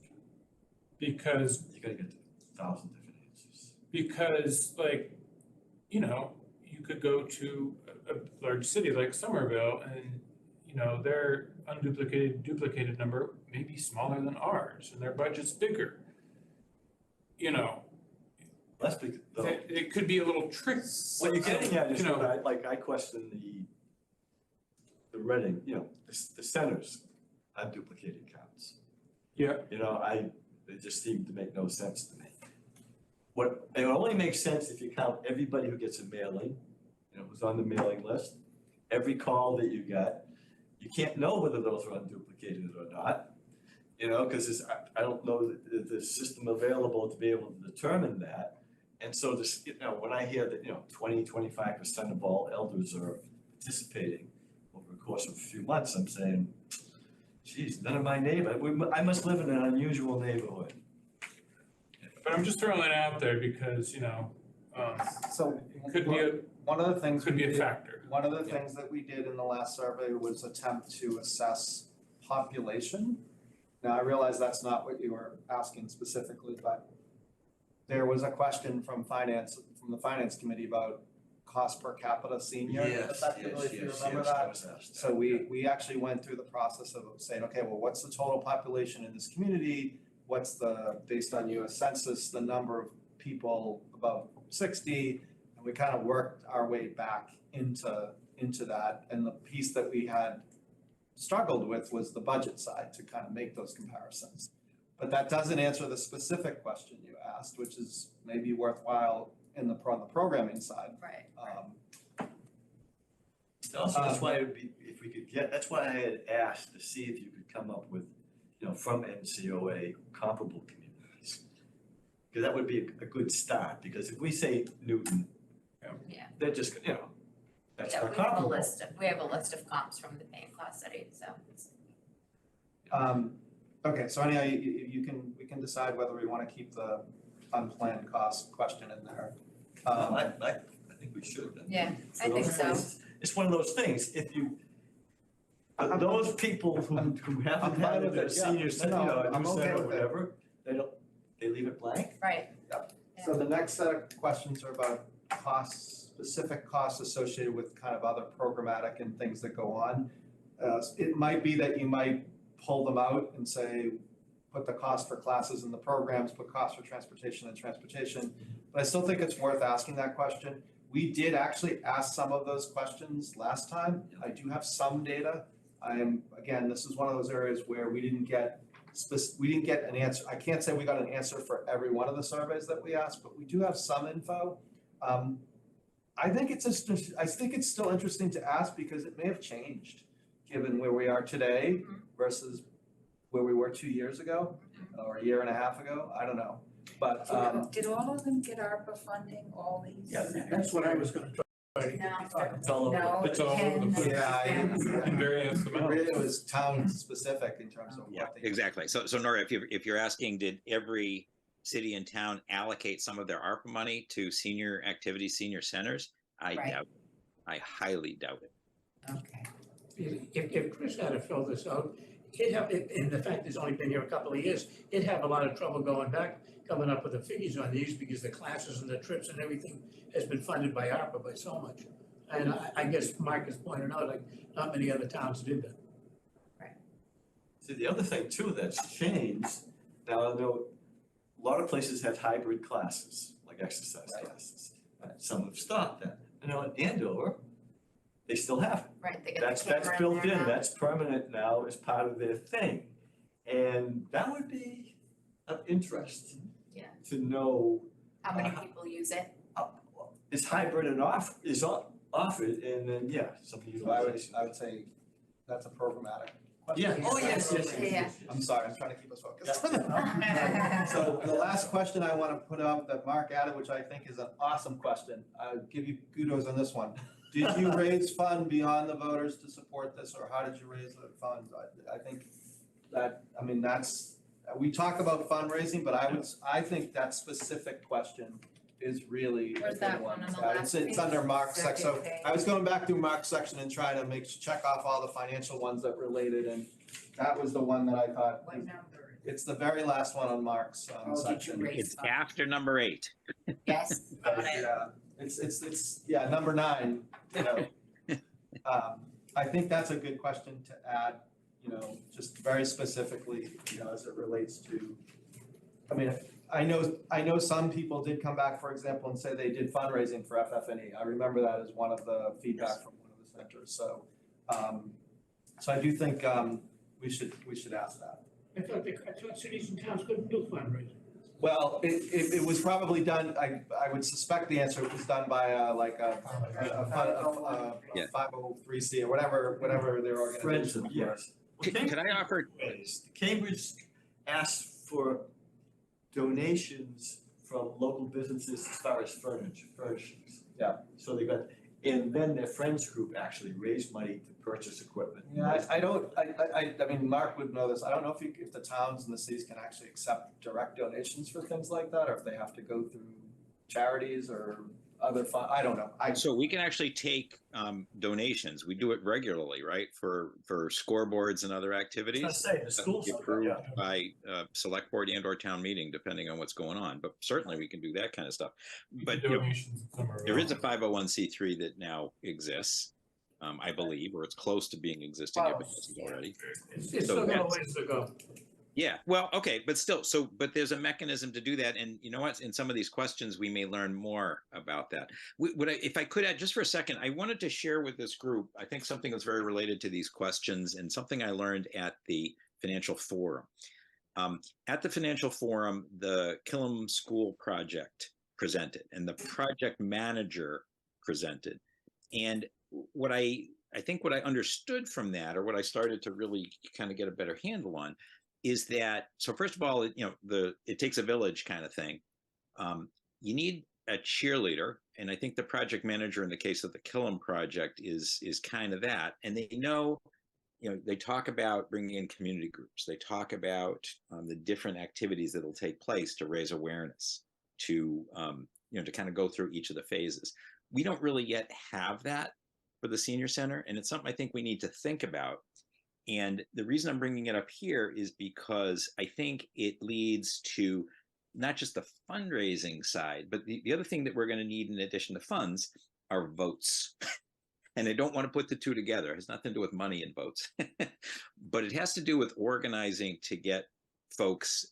Because You gotta get to 1,000 different answers. Because you could go to a large city like Somerville and, their duplicated number may be smaller than ours and their budget's bigger. That's because, It could be a little trick. what you're getting at is, You know- I question the Reading, the centers have duplicated counts. Yeah. They just seem to make no sense to me. It only makes sense if you count everybody who gets a mailing, who's on the mailing list, every call that you get. You can't know whether those are unduplicated or not, because I don't know the system available to be able to determine that. And so this, when I hear that, 20-25% of all elders are participating over the course of a few months, I'm saying, geez, none of my I must live in an unusual neighborhood. But I'm just throwing it out there because, So it could be one of the things. could be we a did- factor. One of the things that we did in the last survey was attempt to assess population. Now, I realize that's not what you were asking specifically, but there was a question from the finance committee about cost per capita senior, effectively, if you remember that. I was asked that. So we actually went through the process of saying, okay, well, what's the total population in this community? What's based on US Census, the number of people above 60? And we kind of worked our way back into that. And the piece that we had struggled with was the budget side to kind of make those comparisons. But that doesn't answer the specific question you asked, which is maybe worthwhile on the programming side. Right. Also, that's why it would be, if we could that's why I had asked to see if you could come up with, from NCOA comparable communities. Because that would be a good start, because if we say Newton, Yeah. they're just, that's Yeah, not we have a comparable. we have a list of comps from the paying class study, so. Okay, so anyhow, we can decide whether we want to keep the unplanned cost question in there. I think we should. Yeah, For I think those so. things, It's one of those things, those people who I'm haven't fine had with a it, yeah. senior center, a I'm new okay center or with it. whatever, they leave it blank. Right. So the next set of questions are about specific costs associated with kind of other programmatic and things that go on. It might be that you might pull them out and say, put the cost for classes in the programs, put cost for transportation and transportation. But I still think it's worth asking that question. We did actually ask some of those questions last time. I do have some data. Again, this is one of those areas where we didn't get an answer. I can't say we got an answer for every one of the surveys that we asked, but we do have some info. I think I think it's still interesting to ask because it may have changed, given where we are today versus where we were 2 years ago or a year and a half ago. I don't know, but Did all of them get ARPA funding, all these? Yeah, That's what I was gonna try to No. talk It's all over. No, It's all over the Ken, place. Yeah, In various it amounts. really was town specific in terms of Yeah, what they. exactly. So Nora, if you're asking, did every city and town allocate some of their ARPA money to senior activities, senior centers? I Right. doubt it. I highly doubt it. Okay. If Chris had to fill this out, he'd have, and the fact he's only been here a couple of years, he'd have a lot of trouble coming up with the figures on these because the classes and the trips and everything has been funded by ARPA by so much. And I guess Mark has pointed out, like, not many other towns did that. See, the other thing too that's changed, now I know a lot of places have hybrid classes, like exercise classes. Some have stopped that. I know in Andover, they still have it. Right, they get the That's camera built there in, now. that's permanent now as part of their thing. And that would be of interest. Yeah. To know, How many people use it? is hybrid and offered, and then, yeah, some So I utilization. would say that's a programmatic question. Yeah, oh, yes. Yeah. I'm sorry, I'm trying to keep us focused. Yeah. So the last question I want to put up that Mark added, which I think is an awesome question, I'll give you kudos on this one. Did you raise fund beyond the voters to support this, or how did you raise the funds? I think that, I mean, that's, we talk about fundraising, but I think that specific question is really a Where's good that one. one on the It's last under Mark's section, so Second page. I was going back through Mark's section and trying to check off all the financial ones that related, and that was the one that I thought, What number? it's the very last one on Mark's Oh, did you section. raise It's funds? after number 8. Yes. Yeah, it's, yeah, number 9, you know. I think that's a good question to add, you know, just very specifically, you know, as it relates to, I mean, I know some people did come back, for example, and say they did fundraising for FF&E. I remember that as one of the feedback from one of the centers, so, so I do think, we should ask that. I thought cities and towns couldn't do fundraising. Well, it was probably done, I would suspect the answer was done by like a Yeah. 503C or whatever their Friends organization of, yes. Could I offer, Cambridge asked for donations from local businesses as far as furnishings. Yeah. So they got, and then their friends group actually raised money to purchase equipment. Yeah, I mean, Mark would know this. I don't know if the towns and the cities can actually accept direct donations for things like that, or if they have to go through charities or other I don't know. so we can actually take donations. We do it regularly, right? For scoreboards and other I activities. was gonna say, the That schools, will be approved yeah. by select board and or town meeting, depending on what's going on. But certainly we can do that kind of stuff. But you know, Donations and some are there is a available. 501c3 that now exists, I believe, or it's close to being existing if it hasn't already. It's So still got a that's- ways to go. Yeah, well, okay, but still, but there's a mechanism to do that, and you know what? In some of these questions, we may learn more about that. If I could add just for a second, I wanted to share with this group, I think something that's very related to these questions and something I learned at the Financial Forum. At the Financial Forum, the Killam School project presented, and the project manager presented, and what I think what I understood from that, or what I started to really kind of get a better handle on, is that, so first of all, you know, it takes a village kind of thing. You need a cheerleader, and I think the project manager in the case of the Killam project is kind of that. And they know, you know, they talk about bringing in community groups. They talk about the different activities that will take place to raise awareness, to you know, to kind of go through each of the phases. We don't really yet have that for the senior center, and it's something I think we need to think about. And the reason I'm bringing it up here is because I think it leads to not just the fundraising side, but the other thing that we're going to need in addition to funds are votes. And I don't want to put the two together. It has nothing to do with money and votes, but it has to do with organizing to get folks,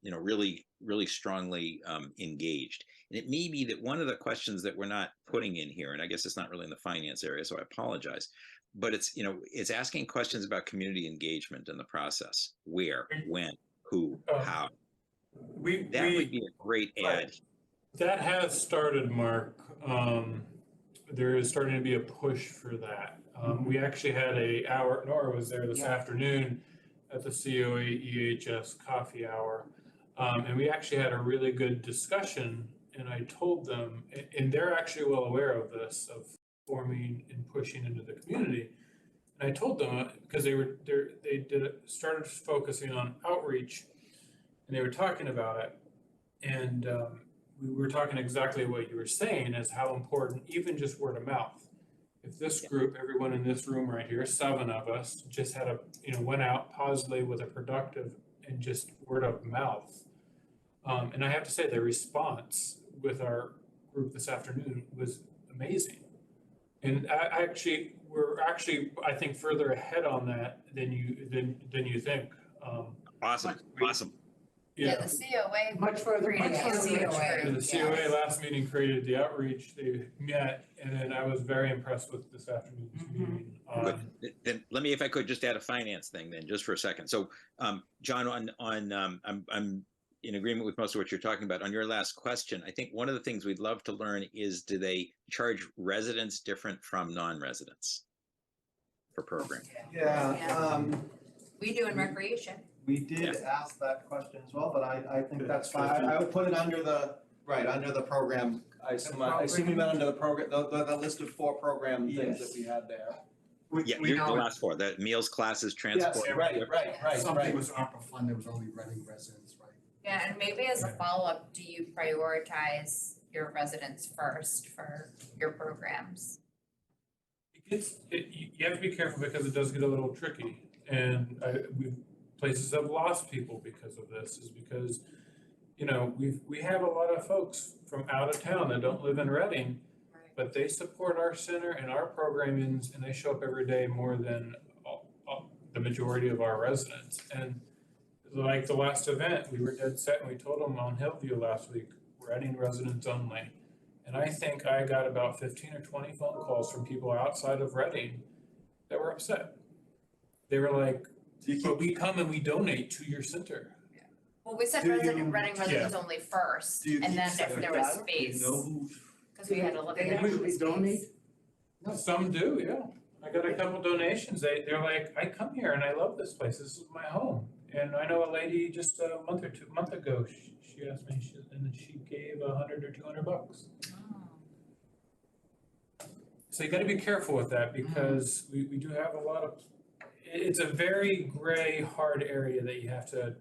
you know, really, really strongly engaged. And it may be that one of the questions that we're not putting in here, and I guess it's not really in the finance area, so I apologize, but it's, you know, it's asking questions about community engagement in the process. Where, when, who, how. That would be a great add. That has started, Mark. There is starting to be a push for that. We actually had Nora was there this Yeah. afternoon at the COA EHS coffee hour. And we actually had a really good discussion, and I told them, and they're actually well aware of this, of forming and pushing into the community. And I told them, because started focusing on outreach, and they were talking about it. And we were talking exactly what you were saying, is how important even just word of mouth. If this group, everyone in this room right here, 7 of us, just had went out positively with a productive and just word of mouth. And I have to say, the response with our group this afternoon was amazing. And we're actually, I think, further ahead on that than you think. Awesome, awesome. Yeah, the COA. Much further, created much the further. outreach And group, the COA yes. last meeting created the outreach, they met, and then I was very impressed with this afternoon's meeting. Good. Then let me, if I could, just add a finance thing then, just for a second. So, John, I'm in agreement with most of what you're talking about. On your last question, I think one of the things we'd love to learn is, do they charge residents different from non-residents for programming? Yeah, We do in recreation. we did ask that question as well, but I think that's fine. I would put it under the program. I assume you meant under the program, the list of 4 program things that we had there. Yeah, the last 4, the meals, classes, Yes, transport. right. Something was ARPA funded, was only Reading residents, right? Yeah, and maybe as a follow-up, do you prioritize your residents first for your programs? You have to be careful because it does get a little tricky. And places have lost people because of this, is because, we have a lot of folks from out of town that don't live in Reading, but they support our center and our programmings, and they show up every day more than the majority of our residents. And like the last event, we were dead set, and we told them on Hillview last week, Reading residents only. And I think I got about 15 or 20 phone calls from people outside of Reading that were upset. They were like, but we come and we donate to your center. Well, we said Reading residents only first, and then if there was space, because we had to look at They it. usually donate. Some do, yeah. I got a couple donations. They're like, I come here and I love this place. This is my home. And I know a lady just a month ago, she asked me, and she gave $100 or $200. Oh. So you gotta be careful with that, because we do have a lot of, it's a very gray, hard area that you have to,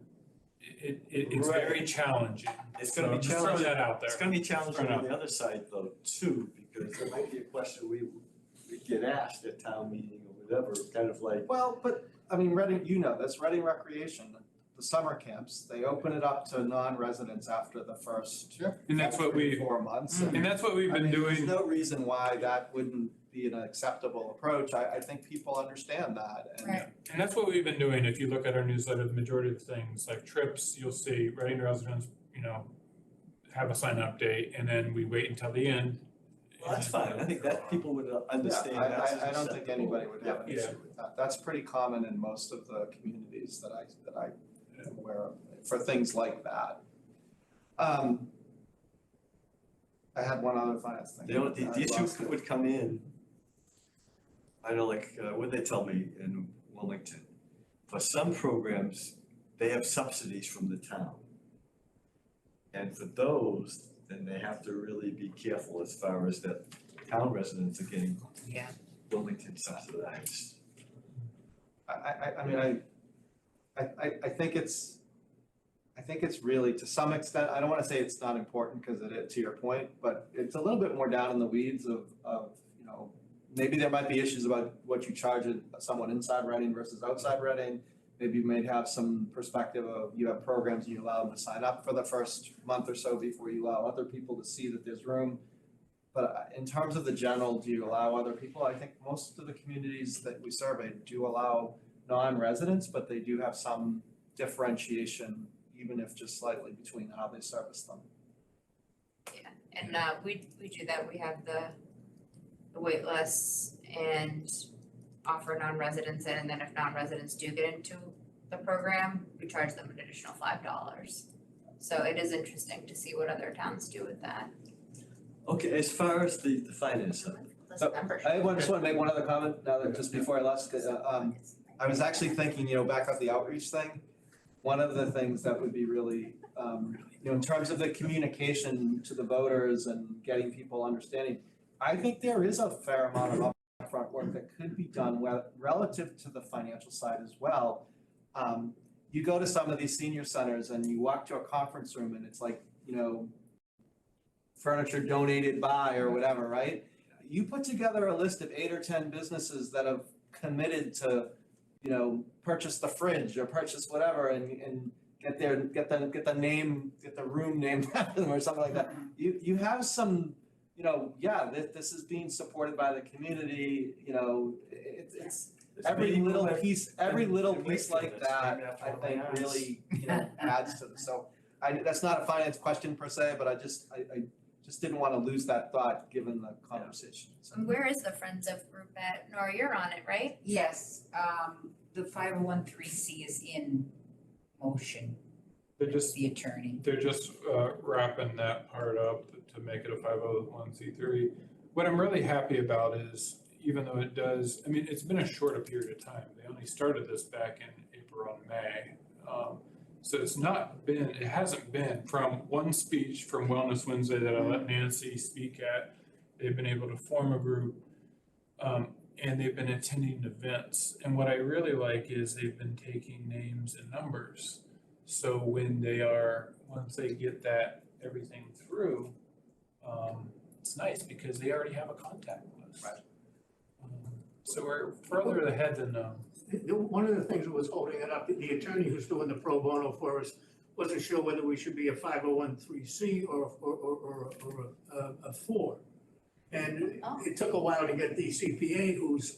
it's Right. very challenging. It's gonna be So just throw challenging. that out there. It's gonna be challenging on the other side though, too, because there might be a question we get asked at town meeting or whatever, kind of like, Well, but, I mean, Reading, that's Reading Recreation, the summer camps, they open it up to non-residents after the first And that's what 4 months. And that's what we've been There's doing. no reason why that wouldn't be an acceptable approach. I think people understand that. And Right. And that's what we've been doing. If you look at our newsletter, the majority of the things like trips, you'll see Reading residents, have a sign up date, and then we wait until the end. well, that's fine. I think that people would understand Yeah, that's I don't think acceptable. anybody would have an Yeah. issue with that. That's pretty common in most of the communities that I am aware of for things like that. I had one other finance thing. The I issue lost it. would come in, I know, like, what they tell me in Wilmington, for some programs, they have subsidies from the town. And for those, then they have to really be careful as far as that town residents are getting Yeah. Wilmington subsidized. I think it's really, to some extent, I don't wanna say it's not important, cause to your point, but it's a little bit more down in the weeds of, maybe there might be issues about what you charge someone inside Reading versus outside Reading. Maybe you may have some perspective of, you have programs, you allow them to sign up for the first month or so before you allow other people to see that there's room. But in terms of the general, do you allow other people? I think most of the communities that we surveyed do allow non-residents, but they do have some differentiation, even if just slightly, between how they service them. Yeah, and we do that. We have the wait lists and offer non-residents in, and then if non-residents do get into the program, we charge them an additional $5. So it is interesting to see what other towns do with that. Okay, as far as the finance side, List So, membership. just want to make one other comment now that just before I left. I was actually thinking, back up the outreach thing. One of the things that would be really, in terms of the communication to the voters and getting people understanding, I think there is a fair amount of upfront work that could be done relative to the financial side as well. You go to some of these senior centers and you walk to a conference room and it's like, furniture donated by or whatever, right? You put together a list of 8 or 10 businesses that have committed to, purchase the fridge or purchase whatever and get the room named after them or something like that. You have some, this is being supported by the community, it's every little piece like that, I think really, adds to this. So that's not a finance question per se, but I just didn't want to lose that thought given the conversation. So. And where is the Friends of group at? Nora, you're on it, right? Yes, the 501(c)(3) is in motion, They're just, the attorney. they're just wrapping that part up to make it a 501(c)(3). What I'm really happy about is, even though it does, it's been a shorter period of time. They only started this back in April and May. So it hasn't been from one speech from Wellness Wednesday that I let Nancy speak at. They've been able to form a group, and they've been attending events. And what I really like is they've been taking names and numbers. So once they get everything through, it's nice because they already have a contact list. Right. So we're further ahead than, One of the things that was holding it up, the attorney who's doing the pro bono for us wasn't sure whether we should be a 501(c) or a 4. And it took a while to get the CPA who's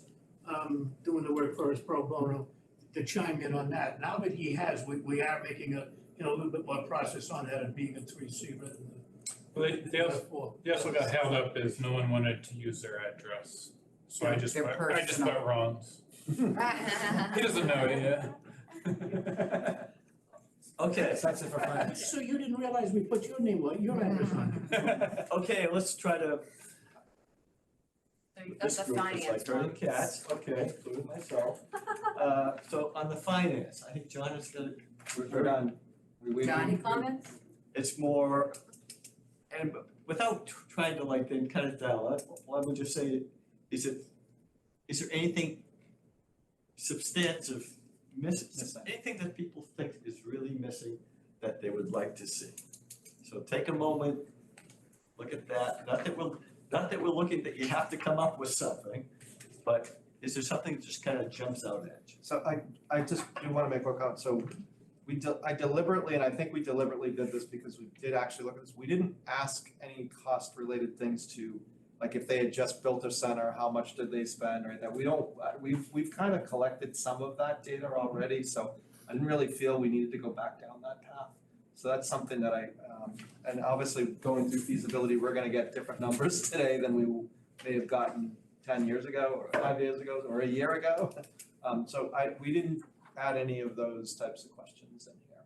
doing the work for us pro bono to chime in on that. Now that he has, we are making a little bit more process on that and being a 3C rather than well, they a also 4. They also got held up as no one wanted to use their address. So I just Their got Ron's. He doesn't know it yet. okay, Section for finance. So you didn't realize we put your address on it? okay, let's try to. So you've got This the group is finance like herding ones. cats, okay, including myself. So on the finance, I think John is gonna, We're done. Any comments? it's more, and without trying to then cut it down, I would just say, is there anything substantive missing? Anything that people think is really missing that they would like to see? So take a moment, look at that, not that we're looking that you have to come up with something, but is there something that just kind of jumps out at you? So I just do want to make one comment. So I deliberately, and I think we deliberately did this because we did actually look at this. We didn't ask any cost related things to, like if they had just built a center, how much did they spend, or that we've kind of collected some of that data already. So I didn't really feel we needed to go back down that path. So that's something that and obviously going through feasibility, we're going to get different numbers today than we may have gotten 10 years ago or 5 years ago or a year ago. So we didn't add any of those types of questions in here.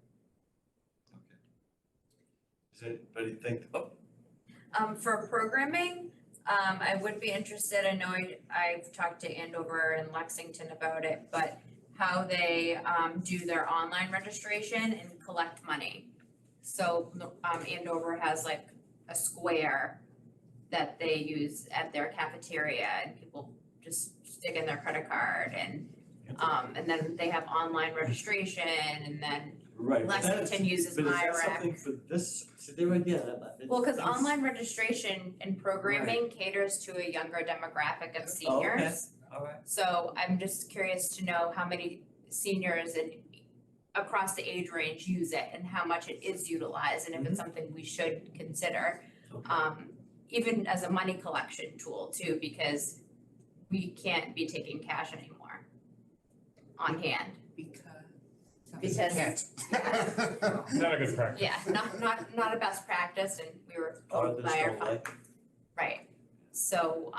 Okay. Does anybody think, For programming, I would be interested, I know I've talked to Andover and Lexington about it, but how they do their online registration and collect money. So Andover has like a square that they use at their cafeteria and people just stick in their credit card and then they have online registration and then right, but Lexington uses but is that MyRec. something for this, so there again, Well, because online registration and programming caters to a younger demographic of seniors. all right, So I'm just curious to know how many seniors across the age range use it and how much it is utilized and if it's something we should consider. okay. Even as a money collection tool too, because we can't be taking cash anymore on hand. Because Not a good practice. Yeah, not a best practice and we were Or told this by our don't fund. like, Right, so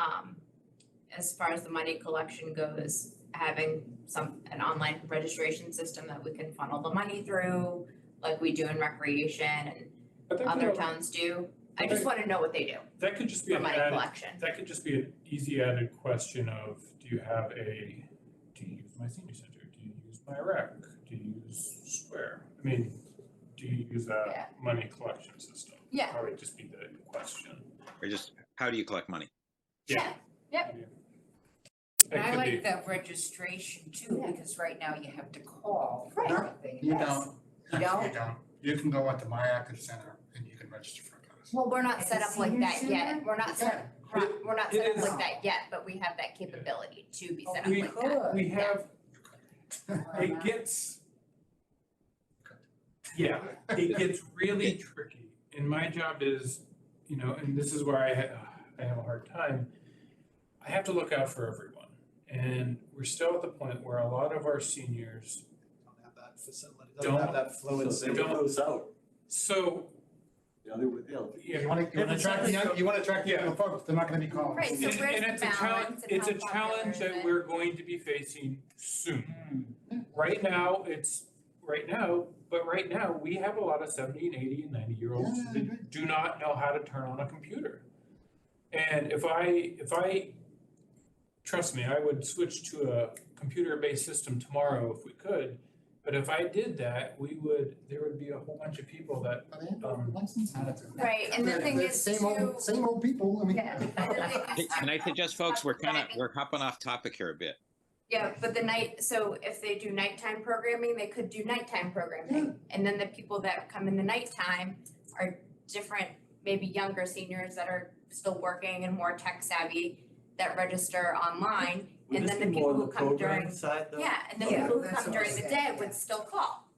as far as the money collection goes, having an online registration system that we can funnel the money through, like we do in recreation and But that other could, towns do. I just wanna know what they do that could just be for an money added, collection. that could just be an easy added question of, do you use my senior center? Do you use my rec? Do you use Square? I mean, do you use Yeah. a money collection system? Yeah. That would just be the question. Or just, how do you collect money? Yeah. Yep. It And I could like be, the registration too, because right now you have to call for Right. everything. You Yes. don't. You don't? You don't. You can go into my active center and you can register for a class. Well, we're not At set the up like senior that yet. center? We're not set, we're not It set up is- like that yet, but we have that capability to be set up we, like that. we have, Why it not? gets, yeah, it gets really tricky. And my job is, you know, and this is where I have a hard time. I have to look out for everyone. And we're still at the point where a lot of our seniors, Don't have that facility, don't have that fluency. So they goes out, so, you know, they would, you know, yeah. You wanna attract, you wanna attract Yeah. young folks, they're not gonna be calling. Right, so And- where's and the it's a challenge, balance and it's how a popular challenge is that it? we're going to be facing soon. Hmm. Right now, we have a lot of 70 and 80 and 90-year-olds Yeah, I that do not know how to turn on a computer. And if I, trust me, I would switch to a computer-based system tomorrow if we could. But if I did that, there would be a whole bunch of people that, But they have no license how to do that. Right, and the They're- thing they're is Same too- old, same old people, I mean. Yeah, and the thing is Can I suggest, folks, we're timing. we're hopping off topic here a bit. Yeah, but so if they do nighttime programming, they could do nighttime programming. And then the people that come in the nighttime are different, maybe younger seniors that are still working and more tech savvy that register online. would And this then be the more people on who the come program during, side though? yeah, and the Yeah, people who that's come what I during the said, day yeah. would still call.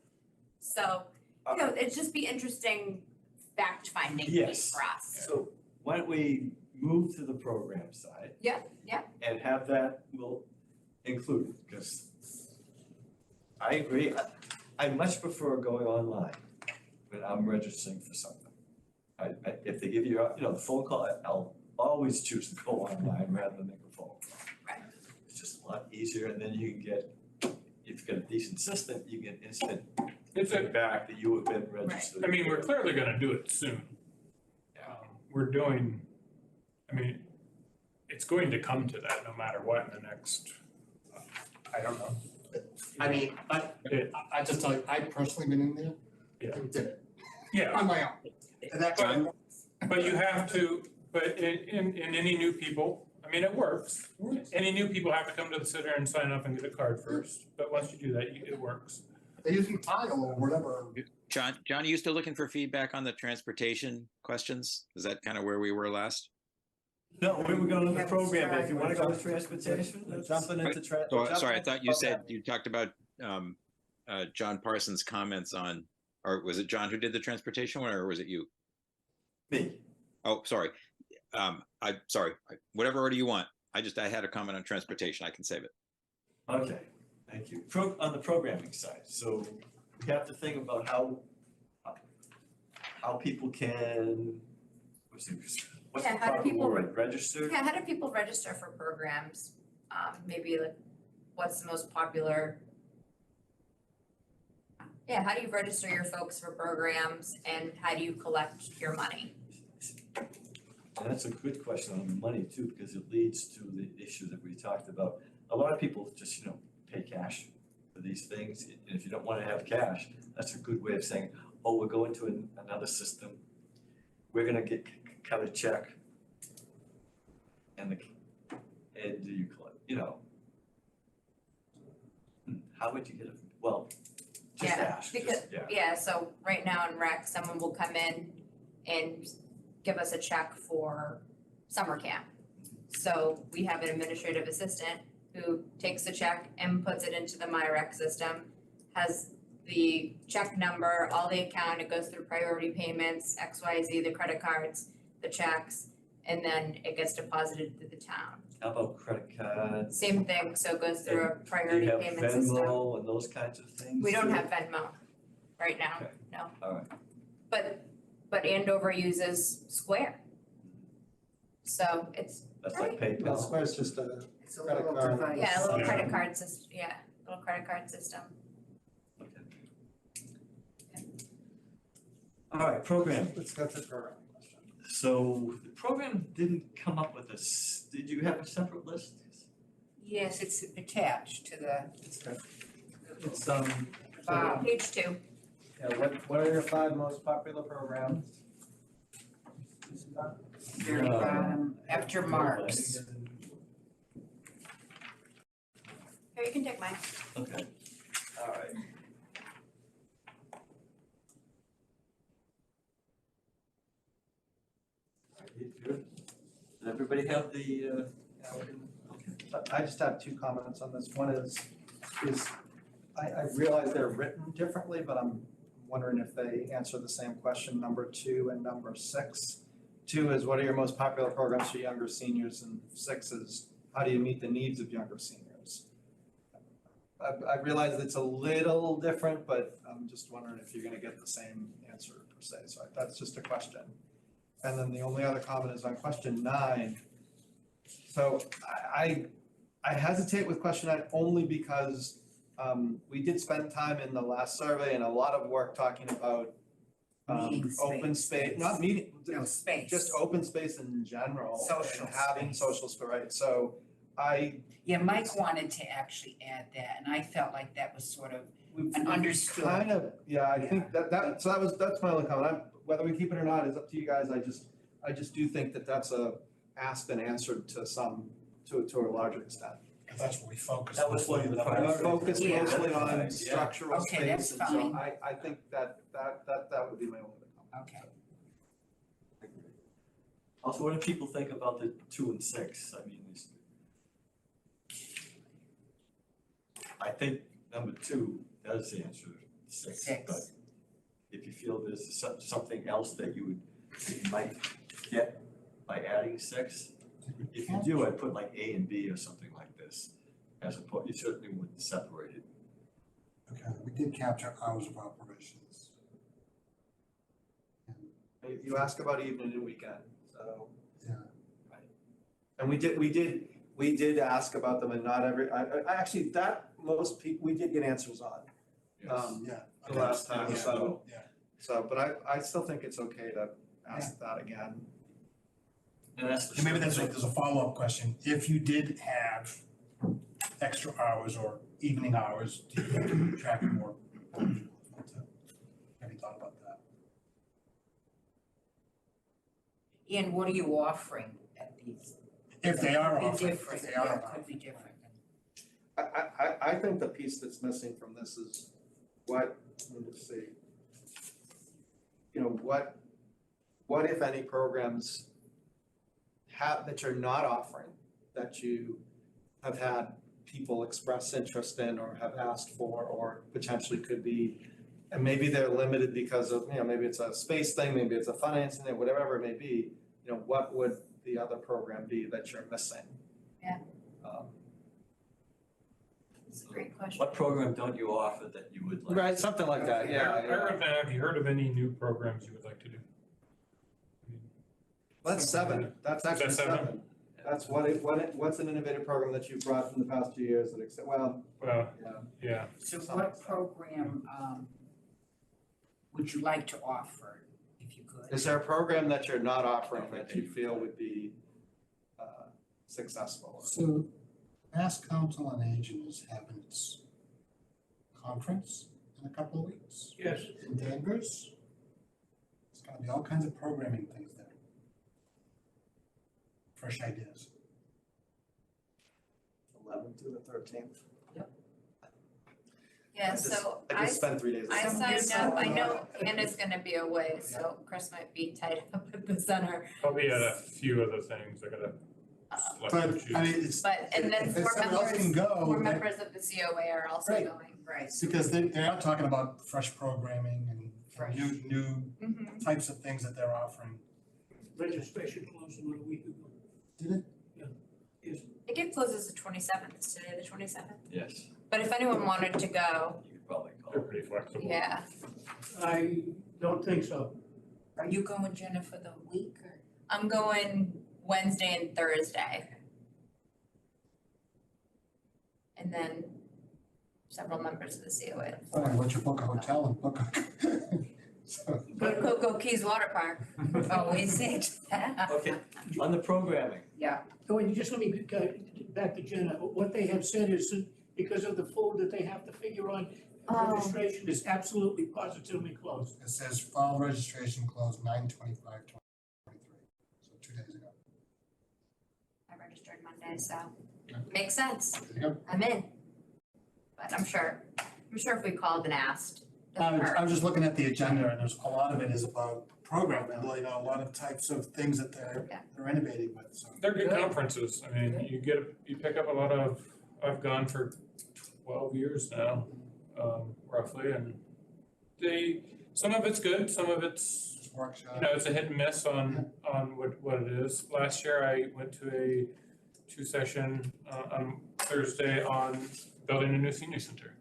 So, you know, it'd just be interesting fact finding piece Yes. for us. So why don't we move to the program side? Yeah, yeah. And have that, we'll include, because I agree, I much prefer going online when I'm registering for something. If they give you, you know, the phone call, I'll always choose to go online rather than make a phone call. Right. It's just a lot easier, and then you can get, if you've got a decent system, you get instant it's a, feedback that you have been registered. I mean, we're clearly gonna do it soon. We're doing, I mean, it's going to come to that no matter what in the next, I don't know. I mean, I just tell you, I personally been in there. Yeah. And did it Yeah, on my own. And that's. John? but you have to, but in any new people, I mean, it works. Any new people have to come to the center and sign up and get a card first, but once you do that, it works. They're using Tile or whatever. John, are you still looking for feedback on the transportation questions? Is that kind of where we were last? No, we were going to the Haven't program, if you wanna go to started. transportation, We're let's. jumping into Sorry, I thought you said, you talked about John Parsons' comments on, or was it John who did the transportation one, or was it you? Me. Oh, sorry. Whatever order you want. I had a comment on transportation. I can save it. Okay, thank you. On the programming side, so we have to think about how people can, what's the Yeah, how do proper people- word, register? Yeah, how do people register for programs? Maybe like, what's the most popular? Yeah, how do you register your folks for programs and how do you collect your money? And that's a good question on the money too, because it leads to the issue that we talked about. A lot of people just, pay cash for these things, and if you don't wanna have cash, that's a good way of saying, oh, we're going to another system. We're gonna cut a check. And do you collect, how would you get it? Well, just Yeah, ask, because- yeah. Yeah, so right now in rec, someone will come in and give us a check for summer camp. So we have an administrative assistant who takes the check and puts it into the MyRec system, has the check number, all the account, it goes through priority payments, XYZ, the credit cards, the checks, and then it gets deposited to the town. How about credit cards? Same thing, so it goes through a Do priority you have payment system. Venmo and those kinds of things? We don't too? have Venmo right now, Okay. no. All right. But Andover uses Square. So it's, That's like No, PayPal. Square's just a, It's a Credit little card. device. yeah, a little Yeah. credit card system, little credit card system. Okay. All right, program. Let's go to the program question. So the program didn't come up with did you have a separate list? Yes, it's attached to the It's, bottom. Page 2. yeah, what are your 5 most popular programs? Very bottom, after marks. Here, you can take mine. Okay, all right. Good. Does everybody have the, I just have 2 comments on this. One is I realize they're written differently, but I'm wondering if they answer the same question, number 2 and number 6. 2 is, what are your most popular programs for younger seniors? And 6 is, how do you meet the needs of younger seniors? I realize it's a little different, but I'm just wondering if you're gonna get the same answer per se. So that's just a question. And then the only other comment is on question 9. So I hesitate with question 9 only because we did spend time in the last survey and a lot of work talking about Meeting open space, not meeting, No space. just open space in general. Social and having space. social space, right? So Yeah, Mike wanted to actually add that, and I felt like that was sort of we've an understood. kind of, yeah, I think that's my only comment. Whether we keep it or not is up to you guys. I just do think that that's asked and answered to a larger extent. That's what we focus. That was one of the We priorities. focus Yeah. mostly on Yeah. structural Okay, space, that's and so fine. I think that would be my only comment. Okay. Also, what do people think about the 2 and 6? I mean, I think number 2 does answer 6. But Six. if you feel there's something else that you might get by adding 6, if you do, I'd put like A and B or something like this. As opposed, you certainly wouldn't separate it. Okay, we did capture hours of operations. You ask about evening and weekend, so. Yeah. And we did ask about them and not every, I actually, that most people, we did get answers on. Yeah. The last time, so, Yeah. but I still think it's okay to ask that again. And that's And maybe there's a follow-up question. If you did have extra hours or evening hours, do you track more? Have you thought about that? And what are you offering at these? If they are Could be offering, different, if they are yeah, offering. could be different. I think the piece that's missing from this is what, let me just see. You know, what if any programs that you're not offering, that you have had people express interest in or have asked for, or potentially could be, and maybe they're limited because of, maybe it's a space thing, maybe it's a financing thing, whatever it may be, what would the other program be that you're missing? Yeah. It's a great question. What program don't you offer that you would like? Right, something like that, yeah. Have you heard of any new programs you would like to do? That's 7, that's actually Is that 7? 7. That's what's an innovative program that you've brought from the past 2 years that Well, yeah. yeah, So what program would you like to offer, if you could? Is there a program that you're not offering that you feel would be successful? So Mass Council on Aging is having its conference in a couple of weeks. Yes. In Danvers. It's gonna be all kinds of programming things there. Fresh ideas. 11th through the 13th. Yeah, so I just spent 3 days. I signed up, I know Anna's gonna be away, so Chris might be tied up at the center. probably at a few other things, I gotta select and But choose. I mean, it's. But, and then if 4 someone else members, can go, 4 then- members of the COA are also Right. going. Right. because they are talking about fresh programming and Fresh. new Mhm. types of things that they're offering. Registration closed about a week ago. Did it? I think it closes the 27th, it's today the 27th. Yes, But if anyone wanted to go, you could probably call They're it. pretty flexible. yeah, I don't think so. Are you going, Jenna, for the week or? I'm going Wednesday and Thursday. And then several members of the COA. All right, why don't you book a hotel and book a. So, Go to Cocoa Keys Water Park. Oh, is it? Okay, on the programming, Yeah, Go ahead, just let me go back to Jenna. What they have said is that because of the food that they have to figure on, Oh. registration is absolutely positively closed. it says fall registration closed 9/25/2023, so 2 days ago. I registered Monday, so makes sense. There you go. I'm in. But I'm sure if we called and asked, I doesn't was, hurt. I was just looking at the agenda and there's a lot of it is about programming, you know, a lot of types of things that Yeah. they're innovating with, so. They're good conferences. I mean, you pick up a lot of, I've gone for 12 years now, roughly, and some of it's good, some of it's, Just workshop. you know, it's a hit and miss on what it is. Last year, I went to a 2-session on Thursday on building a new senior center.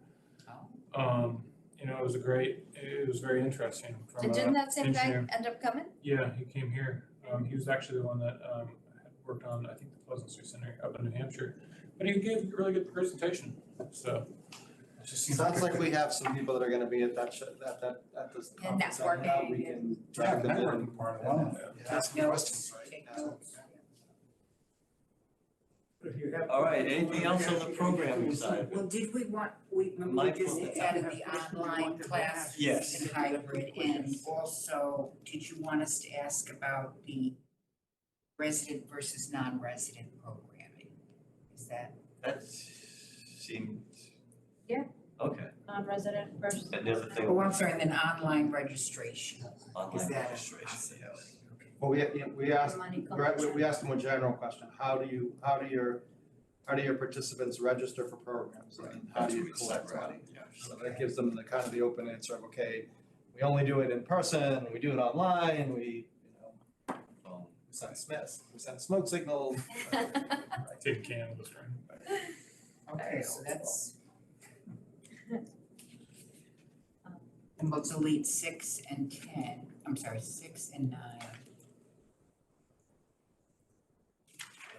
You know, it was very interesting from Didn't that same guy engineer. end up coming? Yeah, he came here. He was actually the one that had worked on, I think, the Pleasant Street Center up in New Hampshire. But he gave a really good presentation, so. It just seems Sounds like a- we have some people that are gonna be at that, at this conference. and now we can Yeah, drag the them in. networking part, I want to ask some questions, right? Take Yeah. notes. If you have- all right, anything else on the programming side? Well, did we want, remember we just added the online class Yes. and hybrid, and also, did you want us to ask about the resident versus non-resident programming? Is that? That seemed. Yeah. Okay, Non-resident versus. and the other thing, Oh, I'm sorry, and then online registration. online Is that a registration, possibility? yes. Well, we asked, Money we collection. asked them a general question, how do your participants register for programs? And how do you collect money? So that gives them the kind of the open answer of, okay, we only do it in person, we do it online, we, we send smoke signals. Tin can of the string. Okay, so that's. And we'll delete 6 and 10, I'm sorry, 6 and 9.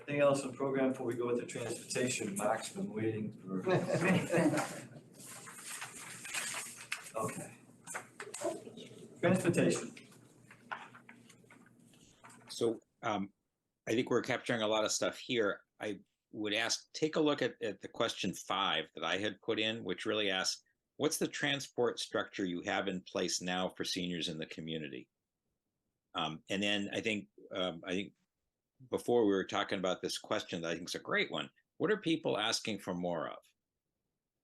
Anything else on program before we go with the transportation? Mark's been waiting for. Okay. Transportation, So I think we're capturing a lot of stuff here. I would ask, take a look at the question 5 that I had put in, which really asks, what's the transport structure you have in place now for seniors in the community? And then I think before we were talking about this question that I think is a great one. What are people asking for more of?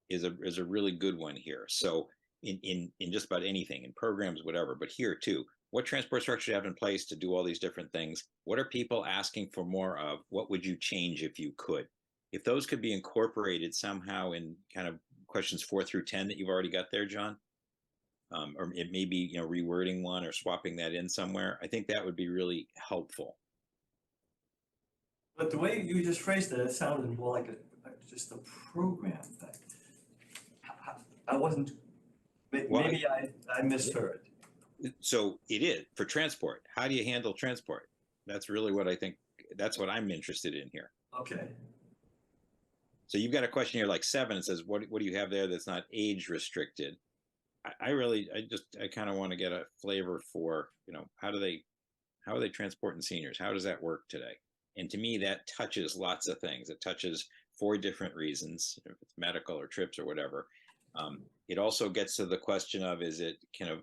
Is a really good one here. So in just about anything, in programs, whatever, but here too, what transport structure do you have in place to do all these different things? What are people asking for more of? What would you change if you could? If those could be incorporated somehow in kind of questions 4 through 10 that you've already got there, John, or it may be, you know, rewording one or swapping that in somewhere, I think that would be really helpful. but the way you just phrased it, it sounded more like just a program thing. I wasn't, maybe I misheard. So it is for transport. How do you handle transport? That's really what I think, that's what I'm interested in here. Okay, So you've got a question here like 7, it says, what do you have there that's not age restricted? I kind of want to get a flavor for, you know, how are they transporting seniors? How does that work today? And to me, that touches lots of things. It touches 4 different reasons, if it's medical or trips or whatever. It also gets to the question of, is it kind of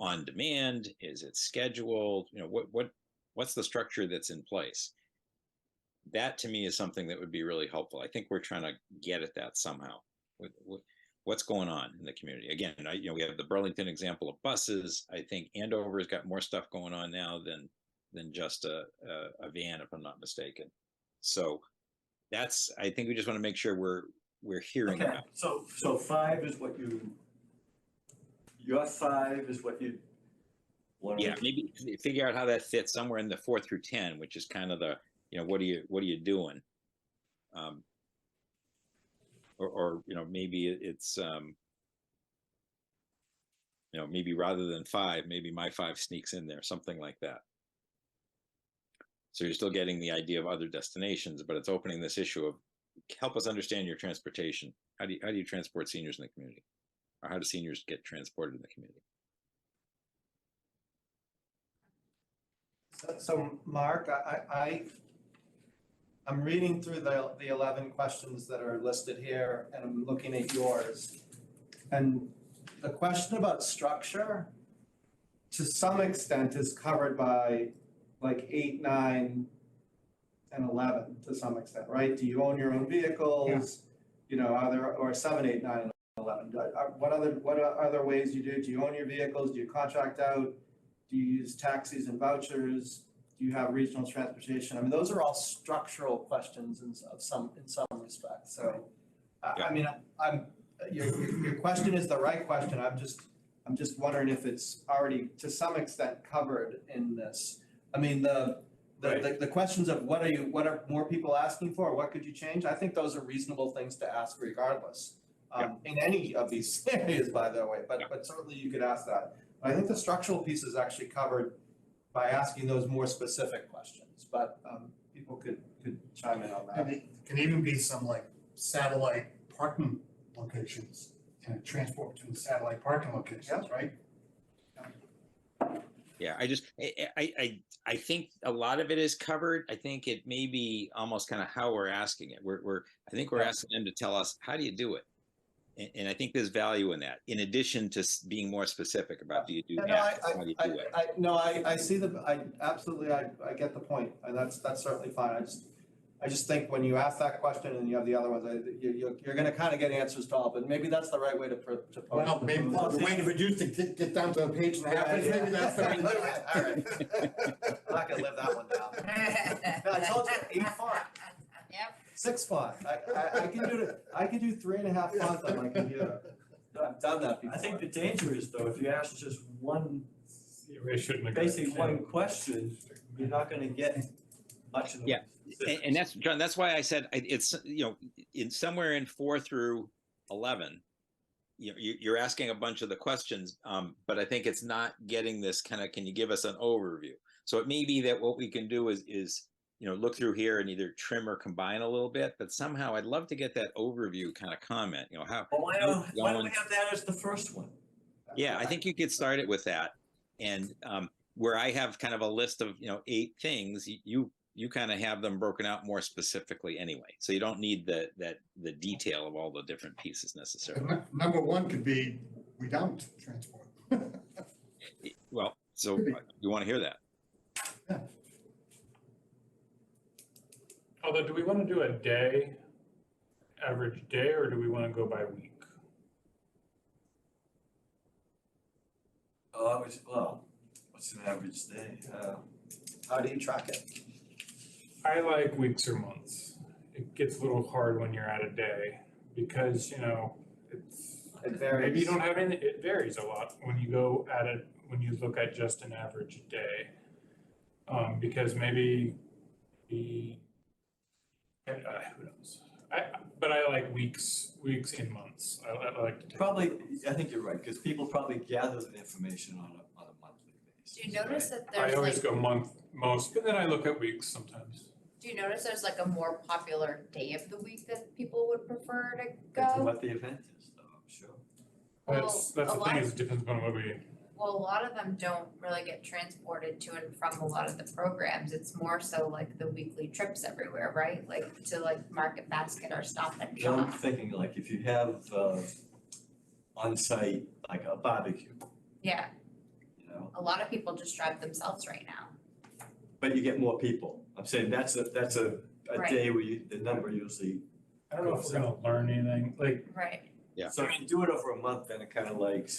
on demand? Is it scheduled? You know, what's the structure that's in place? That to me is something that would be really helpful. I think we're trying to get at that somehow. What's going on in the community? Again, we have the Burlington example of buses. I think Andover's got more stuff going on now than just a van, if I'm not mistaken. So I think we just want to make sure we're hearing okay, about. so 5 is what your 5 is what you want to. Yeah, maybe figure out how that fits somewhere in the 4 through 10, which is kind of the, you know, what are you doing? Or you know, maybe it's you know, maybe rather than 5, maybe my 5 sneaks in there, something like that. So you're still getting the idea of other destinations, but it's opening this issue of, help us understand your transportation. How do you transport seniors in the community? Or how do seniors get transported in the community? So Mark, I'm reading through the 11 questions that are listed here and I'm looking at yours. And the question about structure, to some extent, is covered by like 8, 9, and 11 to some extent, right? Do you own your own vehicles? You know, are there, or 7, 8, 9, and 11? What other ways you do? Do you own your vehicles? Do you contract out? Do you use taxis and vouchers? Do you have regional transportation? I mean, those are all structural questions in some respects. So, I mean, your question is the right question. I'm just wondering if it's already to some extent covered in this. I mean, the questions of what are more people asking for? What could you change? I think those are reasonable things to ask regardless. In any of these areas, by the way, but certainly you could ask that. I think the structural piece is actually covered by asking those more specific questions, but people could chime in on that. And it can even be some like satellite parking locations and transport between satellite parking locations, right? Yeah, I think a lot of it is covered. I think it may be almost kind of how we're asking it. I think we're asking them to tell us, how do you do it? And I think there's value in that, in addition to being more specific about do you do that, how do you do it? I see I absolutely, I get the point, and that's certainly fine. I just think when you ask that question and you have the other ones, you're gonna kind of get answers to all, but maybe that's the right way to pose. Well, maybe the way to reduce to get down to a page and a half, maybe that's the right. All right. I'm not gonna live that one down. No, I told you, 8 font. Yep. 6 font. I can do 3.5 fonts on my computer. I've done that before. I think the danger is though, if you ask just one, Yeah, we shouldn't have. gone basically 10. one question, you're not gonna get much of the. Yeah. And that's, John, that's why I said it's, in somewhere in 4 through 11, you're asking a bunch of the questions, but I think it's not getting this kind of, can you give us an overview? So it may be that what we can do is look through here and either trim or combine a little bit, but somehow I'd love to get that overview kind of comment, how. Well, why don't we have that as the first one? Yeah, I think you could start it with that. And where I have kind of a list of, 8 things, you kind of have them broken out more specifically anyway. So you don't need the detail of all the different pieces necessarily. Number 1 could be, we don't transport. Well, so you want to hear that? Yeah. Although, do we want to do a day, average day, or do we want to go by week? What's an average day? How do you track it? I like weeks or months. It gets a little hard when you're at a day because, it's, It varies. maybe you don't have any, it varies a lot when you go at it, when you look at just an average day. Because maybe who knows? But I like weeks in months. I like to take. Probably, I think you're right, because people probably gather the information on a monthly basis. Do you notice that I there's always like, go month most, but then I look at weeks sometimes. do you notice there's like a more popular day of the week that people would prefer to Depends on go? what the event is, though, I'm sure. That's Well, the a thing lot- is it depends upon what we. Well, a lot of them don't really get transported to and from a lot of the programs. It's more so like the weekly trips everywhere, right? Like to like Market Basket or Stop and So I'm Shop. thinking like if you have on-site, like a barbecue, Yeah, you a lot of people just drive themselves right now. but you get more people. I'm saying that's a Right. day where the number usually, I don't know if we're gonna learn anything, like, Right. Yeah. so if you do it over a month, then it kind of like.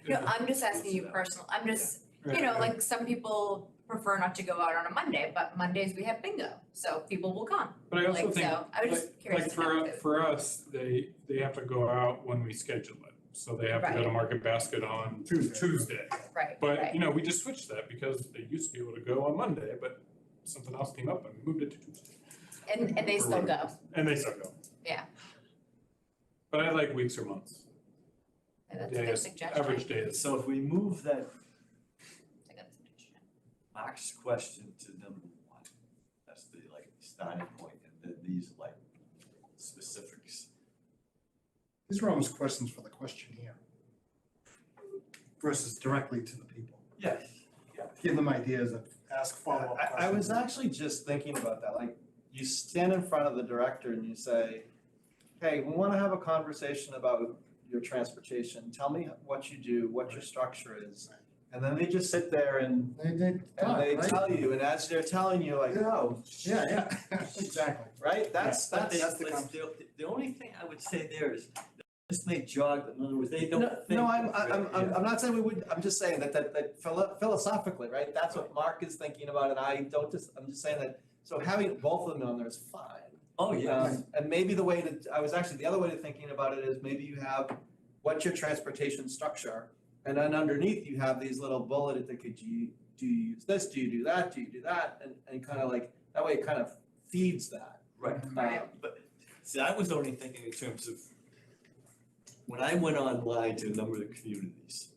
No, I'm just asking you personal, I'm just, like some people prefer not to go out on a Monday, but Mondays we have bingo, so people will come. But I also Like, think, so I was just curious like to know. for us, they have to go out when we schedule it. So they have to go to Right. Market Basket on Tuesday. Tuesday. Right, But, right, we just switched that because they used to be able to go on Monday, but something else came up and we moved it to Tuesday. and they still go, And they still go. Yeah. But I like weeks or months. and that's a good Days, suggestion. average days. So if we move that That's a good suggestion. Mark's question to number 1, that's the like starting point, and then these are like specifics. These are almost questions for the questionnaire versus directly to the people. Yes, Give them ideas of ask follow-up questions. I was actually just thinking about that, like, you stand in front of the director and you say, hey, we wanna have a conversation about your transportation, tell me what you do, what your structure is. And then they just sit there and They talk, they right? tell you, and as they're telling you, like, oh, Yeah, exactly. right, that's, But that's. the only thing I would say there is, this may jog, in other words, they don't No, think. no, I'm Yeah. not saying we would, I'm just saying that philosophically, right, that's what Mark is thinking about, and I don't just, I'm just saying that, so having both of them on there is fine. Oh, yeah. And maybe the way that, the other way to thinking about it is maybe you have, what's your transportation structure? And then underneath you have these little bulleted that could you, do you use this, do you do that, do you do that? And kind of like, that way it kind of feeds that. Right. Right. But, see, I was only thinking in terms of, when I went online to a number of the communities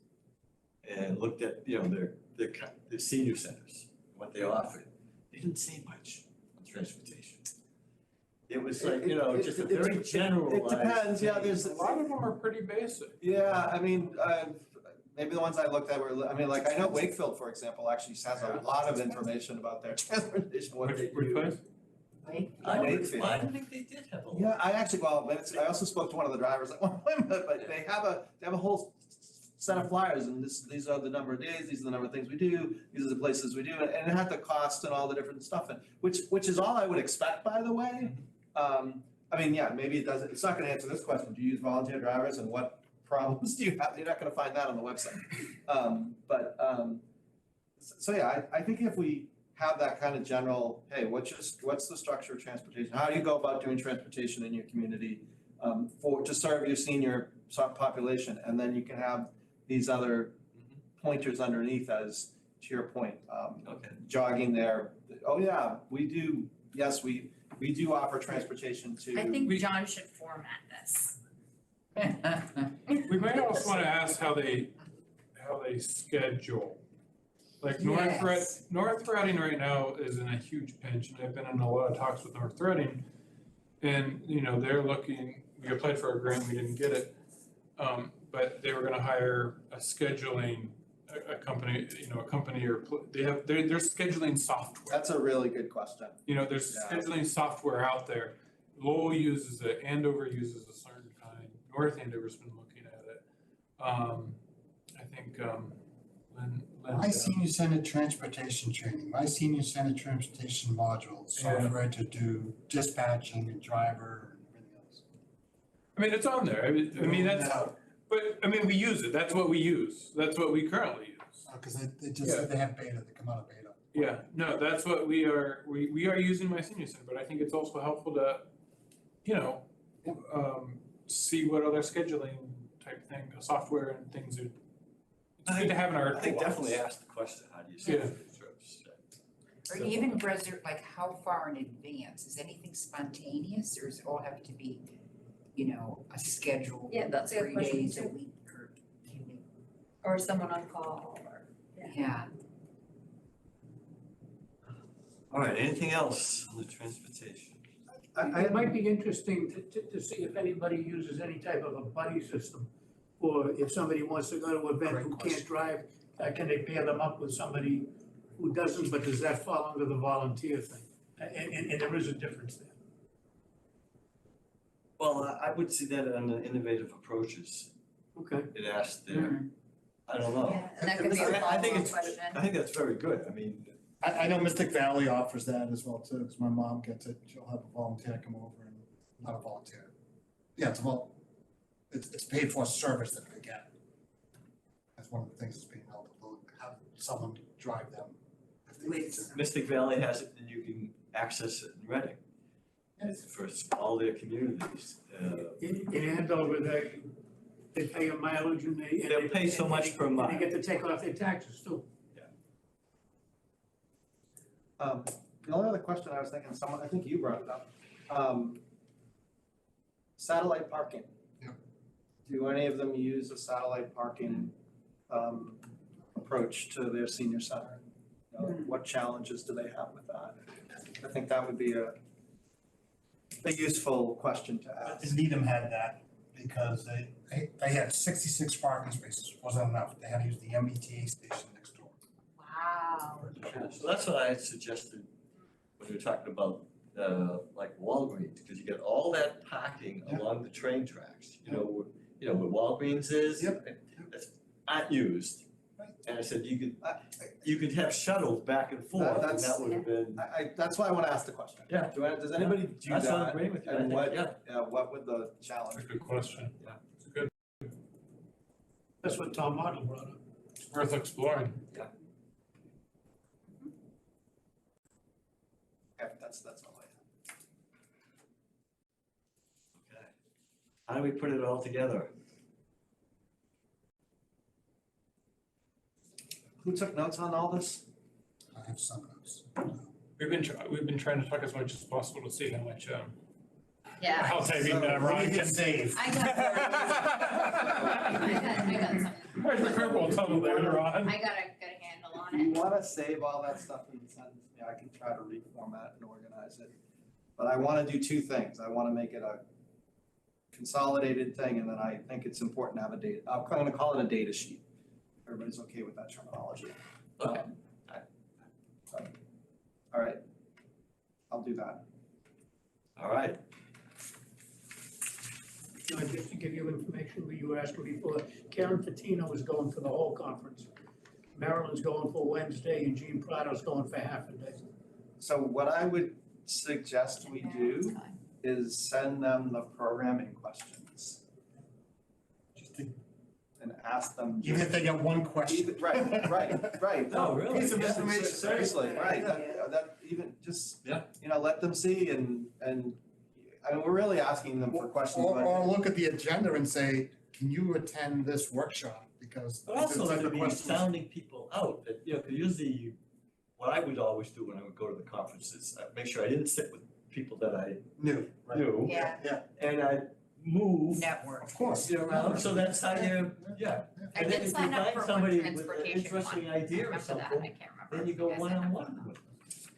and looked at, their senior centers, what they offered, they didn't say much on transportation. It was like, just a very generalized. It depends, yeah, thing. there's. A lot of them are pretty basic. Yeah, I mean, maybe the ones I looked at were, I mean, like, I know Wakefield, for example, actually has a lot of information about their transportation, what they Which do. place? I don't think they did have a lot. Yeah, I actually, I also spoke to one of the drivers at one point, but they have a whole set of flyers, and these are the number of days, these are the number of things we do, these are the places we do, and it had the cost and all the different stuff, and which is all I would expect, by the way. I mean, yeah, maybe it doesn't, it's not gonna answer this question, do you use volunteer drivers and what problems do you have? You're not gonna find that on the website. So yeah, I think if we have that kind of general, hey, what's the structure of transportation? How do you go about doing transportation in your community to serve your senior population? And then you can have these other pointers underneath as, to your point, Okay. jogging there. Oh yeah, we do, yes, we do offer transportation to. I think John should format this. We might also want to ask how they schedule. Like North Reading right now is in a huge pinch, and I've been in a lot of talks with North Reading. And, they're looking, we applied for a grant, we didn't get it. But they were gonna hire a scheduling, a company, they're scheduling software. That's a really good question. There's Yeah. scheduling software out there. Lowell uses it, Andover uses a certain kind, North Andover's been looking at it. I think, My senior center transportation training, my senior center transportation module, software to do dispatching and driver and everything else. I mean, it's on there, we use it, that's what we use, that's what we currently use. Because they just said they have beta, they come out of beta. Yeah, no, that's what we are using My Senior Center, but I think it's also helpful to, see what other scheduling type thing, software and things are. It's good to have in our I think toolbox. definitely ask the question, how do you Yeah. schedule your trips? Or even like how far in advance? Is anything spontaneous or does it all have to be, a schedule? Yeah, that's a good 3 question days a too. week or can they? Or someone on call, or. Yeah. All right, anything else on the transportation? It might be interesting to see if anybody uses any type of a buddy system. Or if somebody wants to go to an event Great who question. can't drive, can they pair them up with somebody who doesn't, but does that fall under the volunteer thing? And there is a difference there. Well, I would see that on the innovative approaches, Okay. it asked there, I don't know. Yeah, and that could be a I think follow-up it's, question. I think that's very good, I mean, I know Mystic Valley offers that as well too, because my mom gets it, she'll have a volunteer come over and, not a volunteer. Yeah, it's paid for service that they get. That's one of the things that's being held, to have someone drive them. if they need to. Mystic Valley has it, and you can access it in Reading. For all their communities, In Andover, they pay a mileage and they. They'll pay so much per mile. And they get to take off their taxes too. The only other question I was thinking, I think you brought it up. Satellite parking. Yep. Do any of them use a satellite parking approach to their senior center? What challenges do they have with that? I think that would be a useful question to ask. And Needham had that because they had 66 parking spaces, wasn't enough, they had to use the MBTA station next door. Wow. So that's what I had suggested when we were talking about, like Walgreens, because you get all that parking Yeah. along the train tracks, where Walgreens is. Yep. That's not used. Right. And I said, you could have shuttles back and forth, and That's- that would have been, That's why I wanna ask the question. yeah. Does anybody do That's what I'm that? agreeing with you, I And think, what, yeah. what would the That's challenge a good question. Yeah. It's good, That's what Tom Martin brought up. it's worth exploring. Okay, that's all I have. Okay. How do we put it all together? Who took notes on all this? I have some notes. We've been trying to talk as much as possible to see how much, Yeah. how typing Ron can save. I got some. Where's the purple tunnel there, Ron? I got a good handle on If you it. wanna save all that stuff and send it to me, I can try to reformat and organize it. But I wanna do two things. I wanna make it a consolidated thing, and then I think it's important to have a data, I'm gonna call it a data sheet. Everybody's okay with that terminology? Okay. All right. I'll do that. All right. John, just to give you information, you were asking before, Karen Fatino is going for the whole conference. Marilyn's going for Wednesday, and Jean Prado's going for half a day. So what I would suggest we do is send them the programming questions Just to- and ask them. Even if they get one question. Right. No, really? Piece of Yeah, information, seriously, right, Yeah. that even just, Yeah. let them see and, I mean, we're really asking them for questions, Or but look at the agenda and say, can you attend this workshop? Because. But also the type to of be questions- sounding people out, that, 'cause usually, what I would always do when I would go to the conferences, I'd make sure I didn't sit with people that I New, right? knew, Yeah, and I'd move Network. Of course. around, so that's how you, yeah. I And then did if you sign up find for one somebody with an transportation interesting one. I idea or remember that, I something, can't remember. then you if go guys signed up for one-on-one that. with them.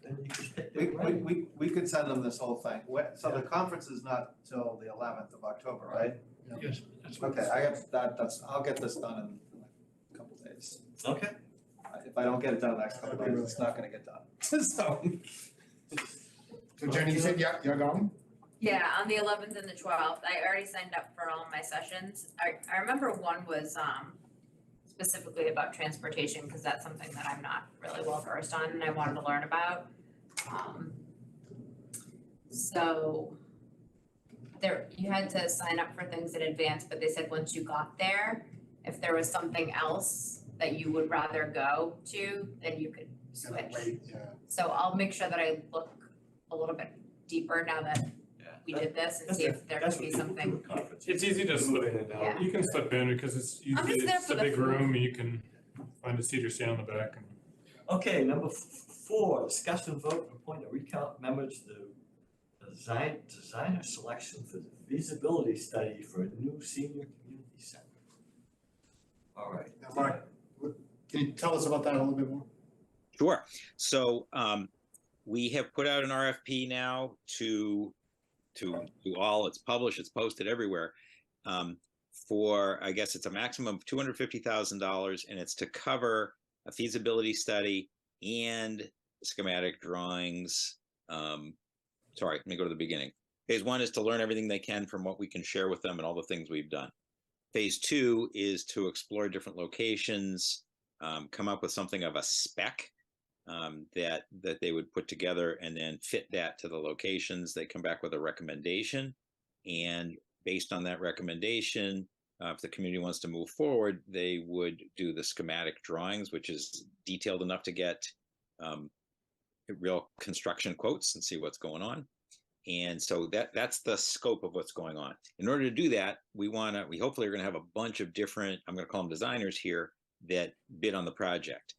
Then you can pick their we, brain. we could send them this whole thing. So the conference is not till the 11th of October, right? Yes, that's what. Okay, I got I'll get this done in a couple days. Okay. If I don't get it done in the next couple days, it's not gonna get done. So, So Jenny, you said, you're going? Yeah, on the 11th and the 12th, I already signed up for all my sessions. I remember one was specifically about transportation, because that's something that I'm not really well versed on and I wanted to learn about. So you had to sign up for things in advance, but they said once you got there, if there was something else that you would rather go to, then you could switch. Wait, yeah. So I'll make sure that I look a little bit deeper now that we did this and see if there could be something. It's easy to slip in and Yeah. out. You can slip in because it's usually, just there it's for a the big food. room and you can find a seat or stand on the back and. Okay, number 4, discuss and vote to appoint a recount member to the designer selection for the feasibility study for a new senior community center. All right. Now, Mark, can you tell us about that a little bit more? Sure. So we have put out an RFP now to all. It's published. It's posted everywhere. For I guess it's a maximum of $250,000, and it's to cover a feasibility study and schematic drawings. Sorry, let me go to the beginning. Phase 1 is to learn everything they can from what we can share with them and all the things we've done. Phase 2 is to explore different locations, come up with something of a spec that they would put together and then fit that to the locations. They come back with a recommendation, and based on that recommendation, if the community wants to move forward, they would do the schematic drawings, which is detailed enough to get real construction quotes and see what's going on. And so that's the scope of what's going on. In order to do that, we hopefully are going to have a bunch of different, I'm going to call them designers here, that bid on the project.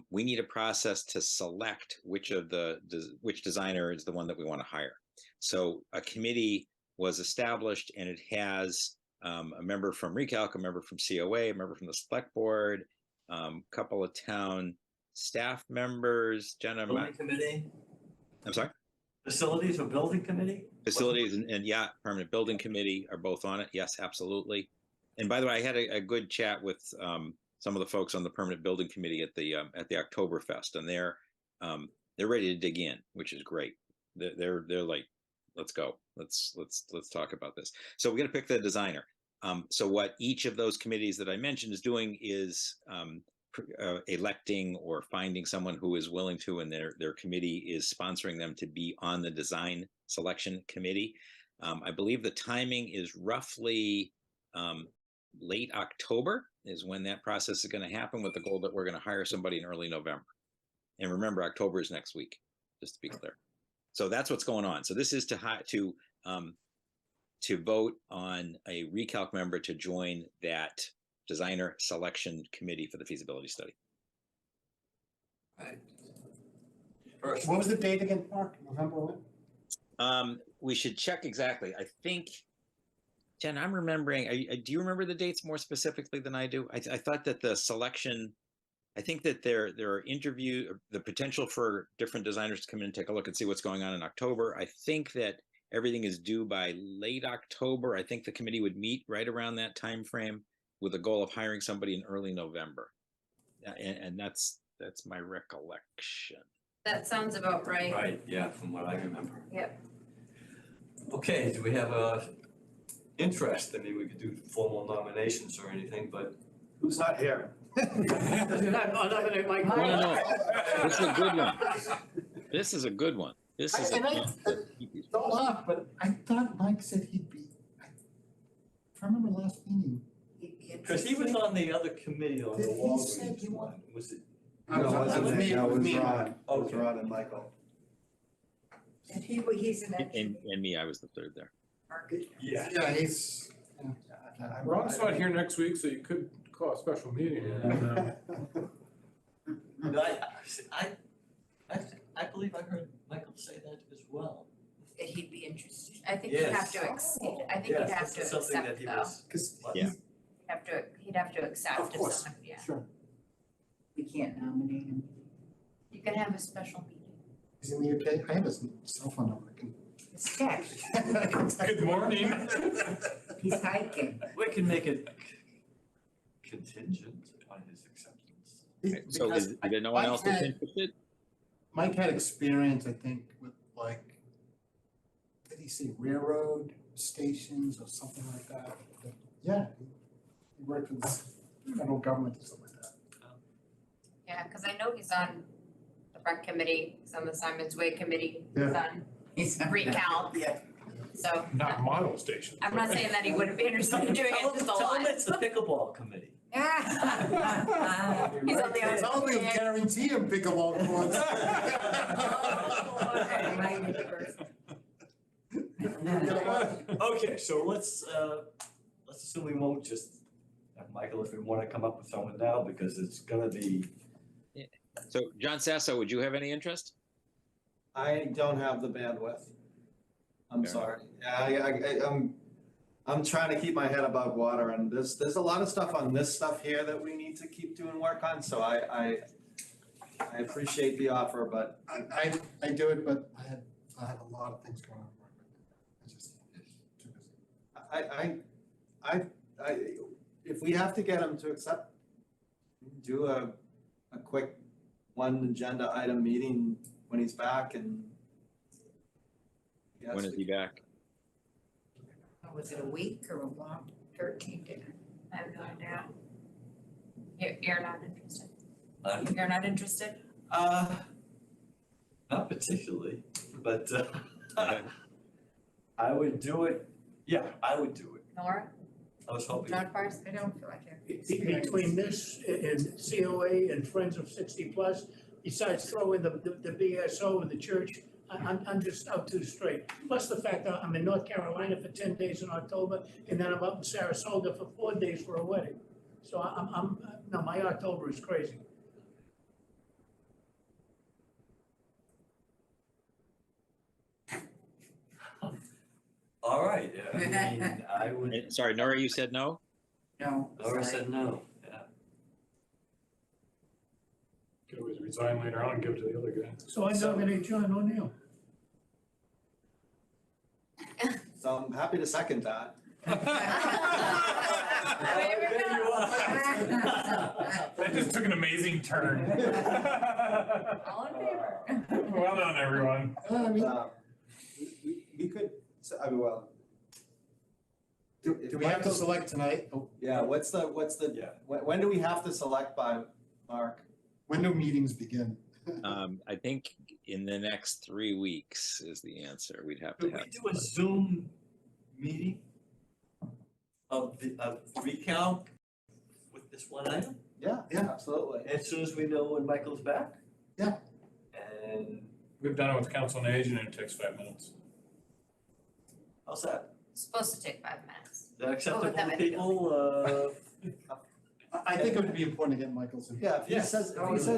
We need a process to select which designer is the one that we want to hire. So a committee was established, and it has a member from Recalc, a member from COA, a member from the select board, a couple of town staff members. Jenna, Building committee, I'm sorry? facilities or building committee? Facilities and yeah, permanent building committee are both on it. Yes, absolutely. And by the way, I had a good chat with some of the folks on the permanent building committee at the Oktoberfest, and they're ready to dig in, which is great. They're like, let's go, let's talk about this. So we're gonna pick the designer. So what each of those committees that I mentioned is doing is electing or finding someone who is willing to, and their committee is sponsoring them to be on the design selection committee. I believe the timing is roughly late October is when that process is going to happen, with the goal that we're going to hire somebody in early November. And remember, October is next week, just to be clear. So that's what's going on. So this is to vote on a recalc member to join that designer selection committee for the feasibility study. Right. First, What was the date again, Mark? November what? We should check exactly. I think, Jen, I'm remembering. Do you remember the dates more specifically than I do? I thought that the selection, I think that there are the potential for different designers to come in and take a look and see what's going on in October. I think that everything is due by late October. I think the committee would meet right around that time frame with the goal of hiring somebody in early November. And that's my recollection. That sounds about right. right, yeah, from what I remember. Yep. Okay, do we have interest? I mean, we could do formal nominations or anything, but Who's not here? I'm not gonna, Mike. No. This is a good one. This is a good one. This is Don't laugh, but I thought Mike said he'd be, if I remember last meeting. because he was on the other committee on the He said Walgreens he one, wanted- was it? I was- that was me, That was me. Ron. It was Okay. Ron and Michael. And he's an and me, I was the third there. architect. Yeah. Yeah, he's. Ron's not here next week, so you could call a special meeting. And, I believe I heard Michael say that as well. That he'd be interested. I think you'd have to exceed, I think you'd have to Yes, this is something that accept he though. was. Cause Yeah. He'd have to accept Of if course. someone, yeah. Sure. We can't nominate him. You can have a special meeting. Is he in the UK? I have his cell phone number. It's text. Good morning. He's hiking. We can make it contingent on his acceptance. So is there no one else that's Mike interested? Mike had experience, I think, with like, did he say railroad stations or something like that? Yeah, he worked with the federal government or something like that. Yeah, cause I know he's on the rec committee, he's on the Simon's Way committee, he's Yeah. on He's recount, Yeah. so. not model station. I'm not saying that he wouldn't be interested in doing it, just a Tell him lot. it's the pickleball committee. He's on the It's other. only a guarantee of pickleball courts. Okay, so let's assume we won't just have Michael if we wanna come up with someone now, because it's gonna be, So John Sasso, would you have any interest? I don't have the bandwidth. I'm Fair sorry. Yeah, I'm trying to keep my head above water, and there's a lot of stuff on this stuff here that we need to keep doing work on, so I appreciate the offer, but I do it, but I had a lot of things going on. I just too busy. I if we have to get him to accept, do a quick one agenda item meeting when he's back, and yes, When is he back? Was it a week or a long 13 days? I have no idea. You're not interested? uh, You're not interested? not particularly, but Okay. I would do it, yeah, I would do it. Nora? I was hoping. John Forrest? I don't feel like it. Between this and COA and Friends of 60 Plus, besides throwing the BSO and the church, I'm just out too straight. Plus the fact that I'm in North Carolina for 10 days in October, and then I'm up in Sarasota for 4 days for a wedding. So no, my October is crazy. All right, yeah, I mean, I would, Sorry, Nora, you said no? No, Laura sorry. said no, yeah. Could always resign later on and give it to the other guy. So I nominate John O'Neill. so I'm happy to second that. There you are. That just took an amazing turn. All in favor? Well done, everyone. We could, I mean, well. Do we have to select tonight? Oh, Yeah, what's the, Yeah. when do we have to select by, Mark? when do meetings begin? I think in the next 3 weeks is the answer. We'd have to Could we have. do a Zoom meeting of the, recount with this one item? Yeah, Yeah. absolutely. As soon as we know when Michael's back? Yeah. And We've done it with council on aging and it takes 5 minutes. how's that? It's supposed to take 5 minutes. Is that acceptable with them, to I think people? I think it would be important to get Michael's input. Yeah, if he Yes. says,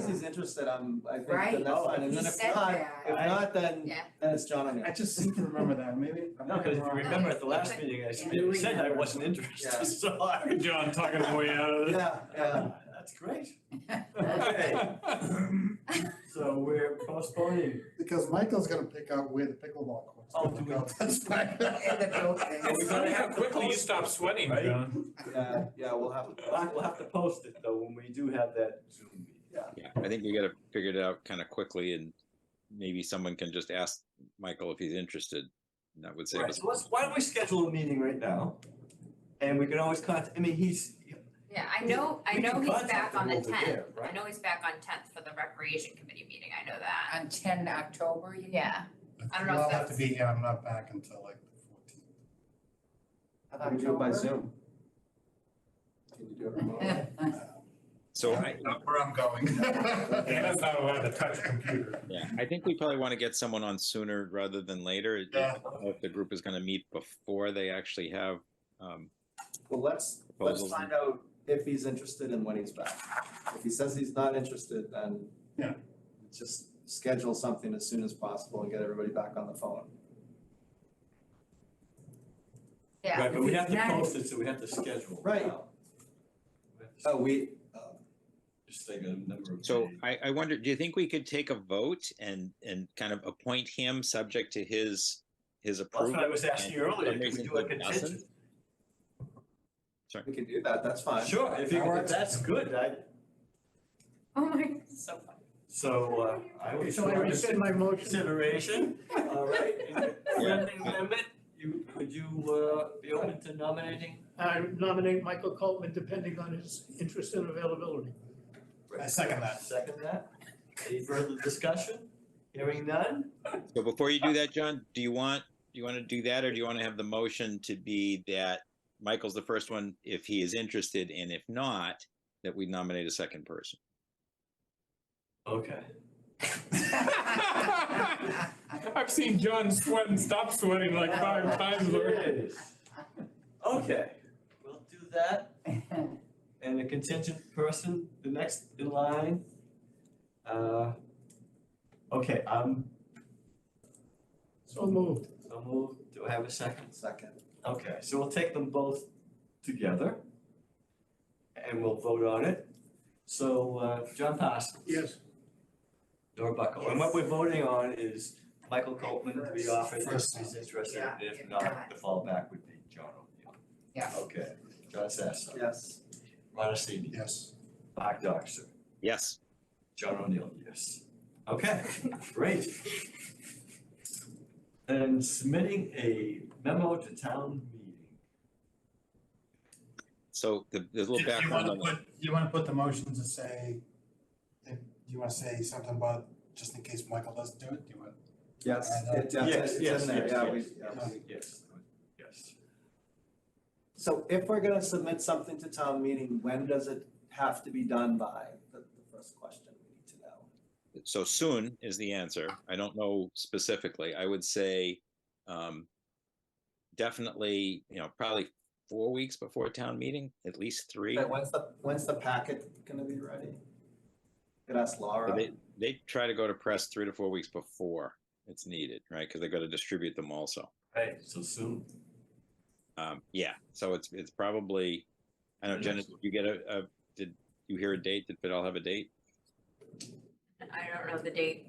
he's interested, I think Right. then that's fine, and He then if said not, that. if not, then Yeah. it's John and you. I just seem to remember that, maybe. I'm No, not because if you wrong. remember at the last Yeah. meeting, I Yeah. said I wasn't Yeah. interested, so I. John talking his way out of it. Yeah. That's great. Okay, so we're postponing. Because Michael's gonna pick out where the pickleball court's Oh, gonna do we- go. That's fine. In the building. And we're gonna have to Quickly you post stop it, sweating, right? John. Yeah, we'll have to. We'll have to post it though, when we do have that Zoom meeting. Yeah, I think we gotta figure it out kind of quickly and maybe someone can just ask Michael if he's interested. And that would save Right, us. so why don't we schedule a meeting right now? And we can always contact, I mean, Yeah, I know We can he's contact back on the him over 10th. there, right? I know he's back on 10th for the recreation committee meeting, I know that. On 10 October, you mean? Yeah, I don't know if I'll have that's- to be here, I'm not back until like the 14th. Of We do it by October? Zoom. Can you do it remotely? So Not where I'm going. Anna's not allowed to touch a computer. yeah, I think we probably want to get someone on sooner rather than later. Yeah. I don't know if the group is gonna meet before they actually have, Well, let's Proposals. find out if he's interested and when he's back. If he says he's not interested, then Yeah. just schedule something as soon as possible and get everybody back on the phone. yeah. right, but we have to Nice. post it, so we have to schedule. Right. now. We have to Oh, Just take a number of so days. I wonder, do you think we could take a vote and kind of appoint him subject to his That's approval? what I was asking you and earlier, some can we reason do a he doesn't? contingent? we can do that, that's fine. Sure, if you, That if works. that's good, Oh my, so funny. so, I would. So I rescind my motion. Consideration, all right, and friendly amendment, would you, be open to nominating? I nominate Michael Coltman depending on his interest and availability. I second that. Second that, any further discussion? Hearing none? So before you do that, John, do you want to do that, or do you want to have the motion to be that Michael's the first one if he is interested, and if not, that we nominate a second person? Okay. I've seen John sweat and stop sweating like 5 times already. Okay, we'll do that, and the contingent person, the next in line. Okay, So moved. so moved, do I have a second? Second. Okay, so we'll take them both together. And we'll vote on it. So, John Parsons. Yes. Dora Buckle, and what we're voting on is Michael Coltman to be offered if First. he's interested, Yeah, if if not, not. the fallback would be John O'Neill. Yeah. Okay, John Sasso, Yes. Ron Asini, Yes. Mark Doxer, Yes. John O'Neill, yes. Okay, great. And submitting a memo to town meeting. So there's a little Do you background wanna on that. put, you wanna put the motion to say, do you wanna say something about, just in case Michael doesn't do it, do you want? Yes, it's Yes, yes, in there, yes, yeah, yes, yeah. yes, yes. So if we're gonna submit something to town meeting, when does it have to be done by? The first question we need to know. So soon is the answer. I don't know specifically. I would say definitely, probably 4 weeks before town meeting, at least 3. Okay, when's the packet gonna be ready? Could ask Laura. They try to go to press 3 to 4 weeks before it's needed, right? Because they got to distribute them also. Right, so soon. Yeah, so it's probably, I don't know, Jenna, did you get did you hear a date? Did Fidel have a date? I don't know the date.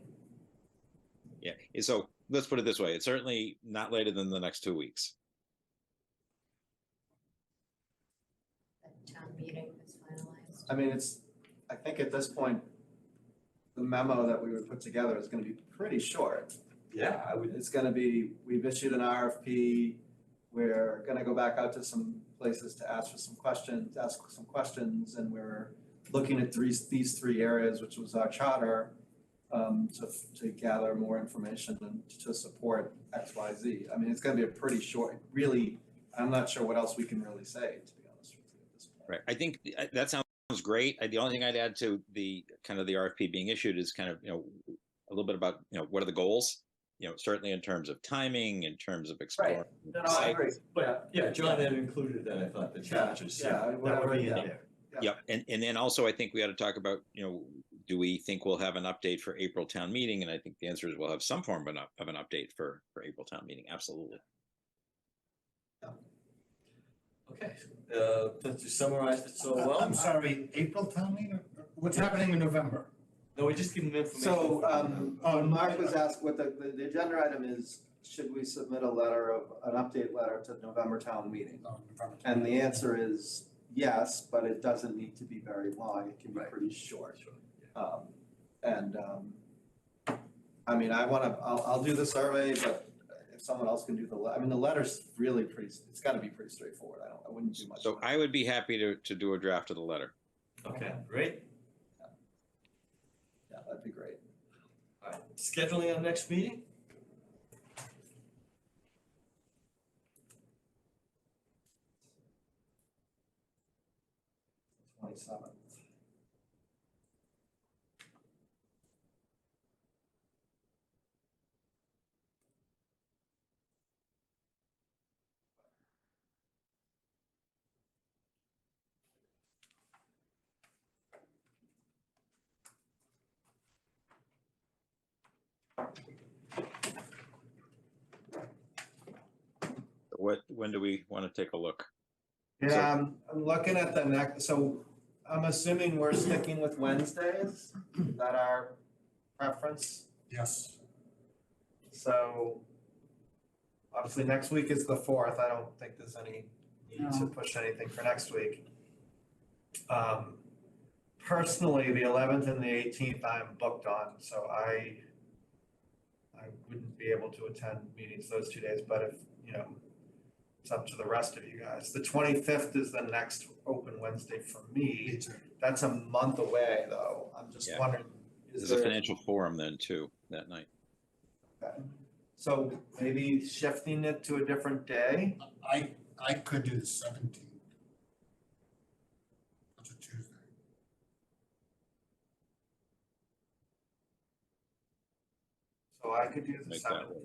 Yeah, so let's put it this way. It's certainly not later than the next 2 weeks. The town meeting is finalized. I mean, I think at this point, the memo that we would put together is gonna be pretty short. Yeah, I would, It's gonna be, we've issued an RFP, we're gonna go back out to some places to ask some questions, and we're looking at these three areas, which was our charter, to gather more information and to support X, Y, Z. I mean, it's gonna be a pretty short, really, I'm not sure what else we can really say, to be honest with you at this point. Right. I think that sounds great. The only thing I'd add to the kind of the RFP being issued is kind of, a little bit about, what are the goals? Certainly in terms of timing, in terms of exploring. No, I agree. but yeah, John had included that, I thought, the charges, Yeah, that would whatever, be in yeah. there. Yep. And then also I think we ought to talk about, do we think we'll have an update for April town meeting? And I think the answer is we'll have some form of an update for April town meeting. Absolutely. Okay, since you summarized it so well. I'm sorry, April town meeting? What's happening in November? No, we're just giving them information. So, Mark was asked what the agenda item is, should we submit an update letter to November town meeting? Oh, November. And the answer is yes, but it doesn't need to be very long, it can be Right. pretty short. I mean, I'll do the survey, but if someone else can do the letter's really it's gotta be pretty straightforward, I wouldn't do much. So I would be happy to do a draft of the letter. Okay, great. Yeah, that'd be great. All right, scheduling our next meeting? Twenty-seventh. When do we want to take a look? Yeah, I'm looking at the next, so I'm assuming we're sticking with Wednesdays, is that our preference? Yes. So obviously next week is the 4th, I don't think there's any need to push anything for next week. Personally, the 11th and the 18th I'm booked on, so I wouldn't be able to attend meetings those 2 days, but if, it's up to the rest of you guys. The 25th is the next open Wednesday for me. That's a month away, though. I'm just Yeah. wondering, There's a financial forum then too, that night. Okay. So maybe shifting it to a different day? I could do the 17th. That's a Tuesday. So I could do the Make that 17th. work.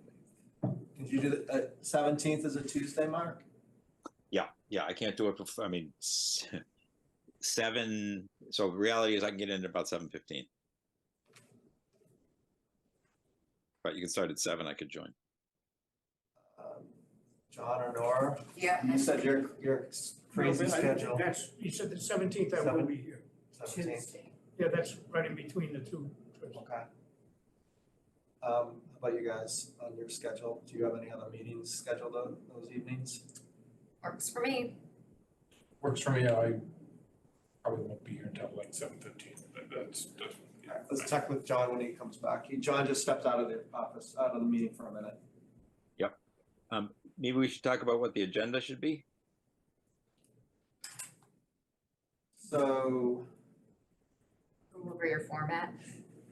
Could you do the 17th is a Tuesday, Mark? Yeah, I can't do it before, 7, so reality is I can get in at about 7:15. But you can start at 7, I could join. John or Nora? Yeah, You said your crazy No, but schedule. You said the 17th, I will be here. 17th. Tuesday. Yeah, that's right in between the two trips. Okay. How about you guys on your schedule? Do you have any other meetings scheduled those evenings? Works for me. Works for me, I probably won't be here until like 7:15, but that's, yeah. Okay, let's check with John when he comes back. John just stepped out of the office, out of the meeting for a minute. Maybe we should talk about what the agenda should be? So Go over your format.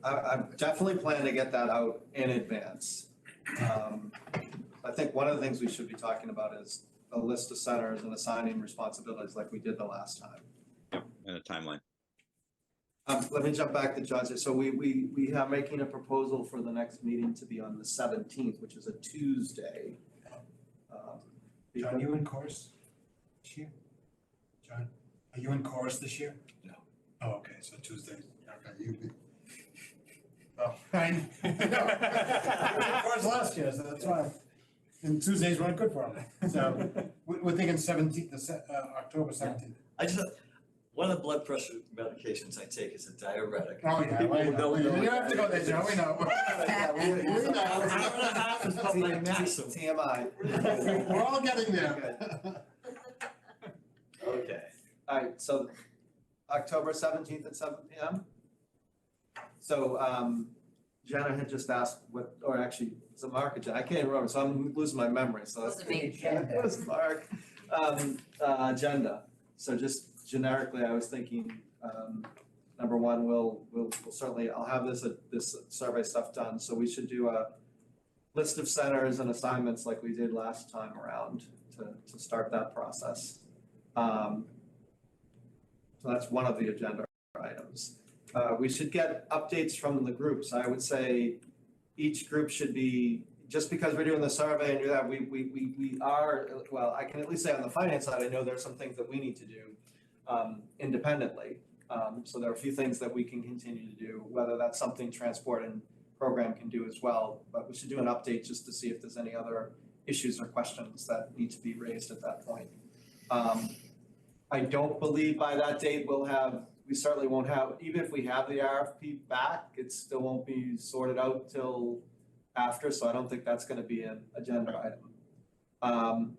I definitely plan to get that out in advance. I think one of the things we should be talking about is a list of centers and assigning responsibilities like we did the last time. Yep, and a timeline. Let me jump back to John. So we are making a proposal for the next meeting to be on the 17th, which is a Tuesday. John, you in chorus this year? John, are you in chorus this year? No. Oh, okay, so Tuesday, okay, you be. Oh, I know. You were in chorus last year, so that's why. And Tuesdays weren't good for him, so we're thinking 17th, October 17th. I just, one of the blood pressure medications I take is a diuretic. Oh, yeah, People we who know, don't know you don't have to go there, Joe, we know. We know. Hour and a half is about my maximum. TMI. We're all getting there. Okay. All right, so October 17th at 7 PM. So Jenna had just asked what, or actually, it's a Mark agenda, I can't remember, so I'm losing my memory, so that's. Wasn't me. It was Mark, agenda. So just generically, I was thinking, number one, we'll certainly, I'll have this survey stuff done, so we should do a list of centers and assignments like we did last time around to start that process. So that's one of the agenda items. We should get updates from the groups. I would say each group should be, just because we're doing the survey and do that, we are, well, I can at least say on the finance side, I know there's some things that we need to do independently. So there are a few things that we can continue to do, whether that's something transport and program can do as well. But we should do an update just to see if there's any other issues or questions that need to be raised at that point. I don't believe by that date we certainly won't have, even if we have the RFP back, it still won't be sorted out till after, so I don't think that's gonna be an agenda item.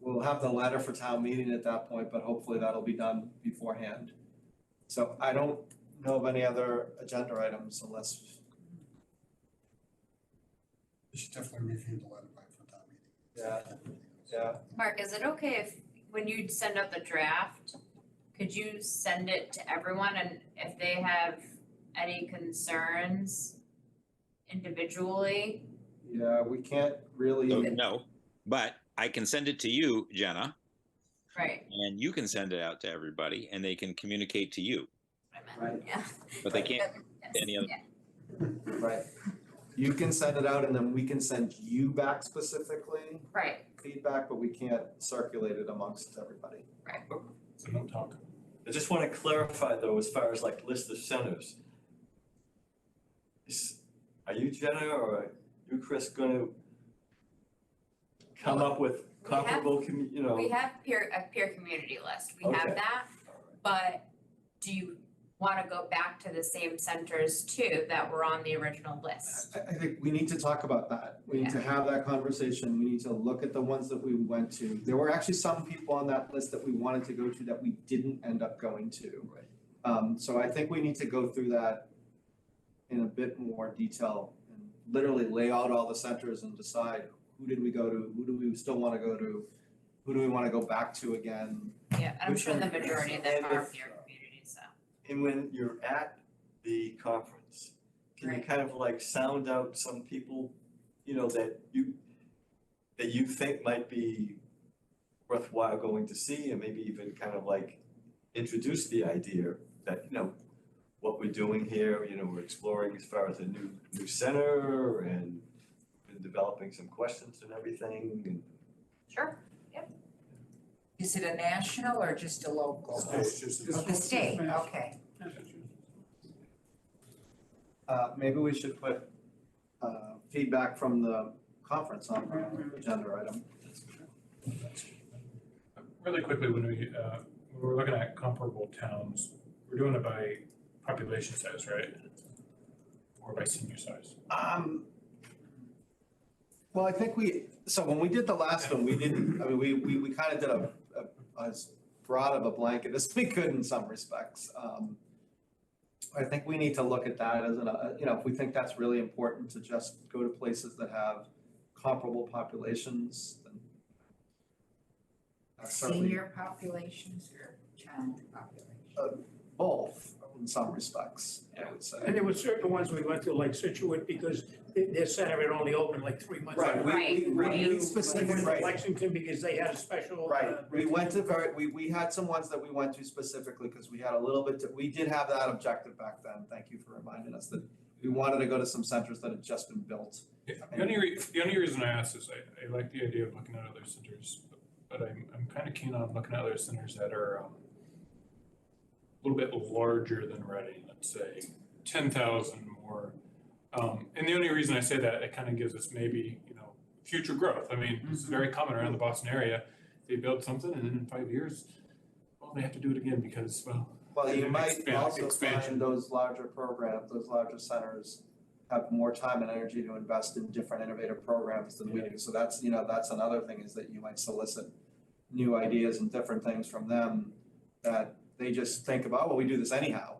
We'll have the letter for town meeting at that point, but hopefully that'll be done beforehand. So I don't know of any other agenda items unless. We should definitely review the letter for that meeting. Yeah. Mark, is it okay if, when you send out the draft, could you send it to everyone, and if they have any concerns individually? Yeah, we can't really. So, no, but I can send it to you, Jenna, Right, and you can send it out to everybody and they can communicate to you, I meant, Right. yeah. but they can't Yes, to any other. yeah. Right. You can send it out and then we can send you back specifically Right, feedback, but we can't circulate it amongst everybody. So don't talk. I just want to clarify though, as far as like list of centers. Are you, Jenna, or are you, Chris, gonna come up with comparable, we have a peer community list, we have Okay. that, but do you wanna go back to the same centers too that were on the original list? I think we need to talk about that. We need to have that conversation. We need to look at the ones that we went to. There were actually some people on that list that we wanted to go to that we didn't end up going to. So I think we need to go through that in a bit more detail and literally lay out all the centers and decide who did we go to, who do we still wanna go to, who do we wanna go back to again. Yeah, and I'm Which sure the one? majority of them And are if- peer communities, so. And when you're at the conference, can you Right. kind of like sound out some people, that you think might be worthwhile going to see, and maybe even kind of like introduce the idea that, what we're doing here, we're exploring as far as a new center and developing some questions and everything, and Sure. Is it a national or just a local? Massachusetts. The state, okay. Maybe we should put feedback from the conference on the agenda item. Really quickly, when we're looking at comparable towns, we're doing it by population size, right? Or by senior size? Well, I think so when we did the last one, we didn't, I mean, we kind of did as broad of a blanket as we could in some respects. I think we need to look at that as if we think that's really important to just go to places that have comparable populations, then that's certainly Senior populations or child populations? both in some respects, I would say. And there were certain ones we went to, like Situate, because their center had only opened like 3 months ago. Right, we Right. specifically, Went to right. Lexington because they had a special. Right, we went to we had some ones that we went to specifically because we had a little bit, we did have that objective back then. Thank you for reminding us that we wanted to go to some centers that had just been built. Yeah, the only reason I ask is I like the idea of looking at other centers, but I'm kind of keen on looking at other centers that are a little bit larger than Reading, let's say 10,000 more. And the only reason I say that, it kind of gives us maybe, future growth. I mean, this is very common around the Boston area. They build something and then in 5 years, well, they have to do it again because, Well, you might also expansion. find those larger programs, those larger centers have more time and energy to invest in different innovative programs than we do. So that's, that's another thing, is that you might solicit new ideas and different things from them that they just think about, well, we do this anyhow.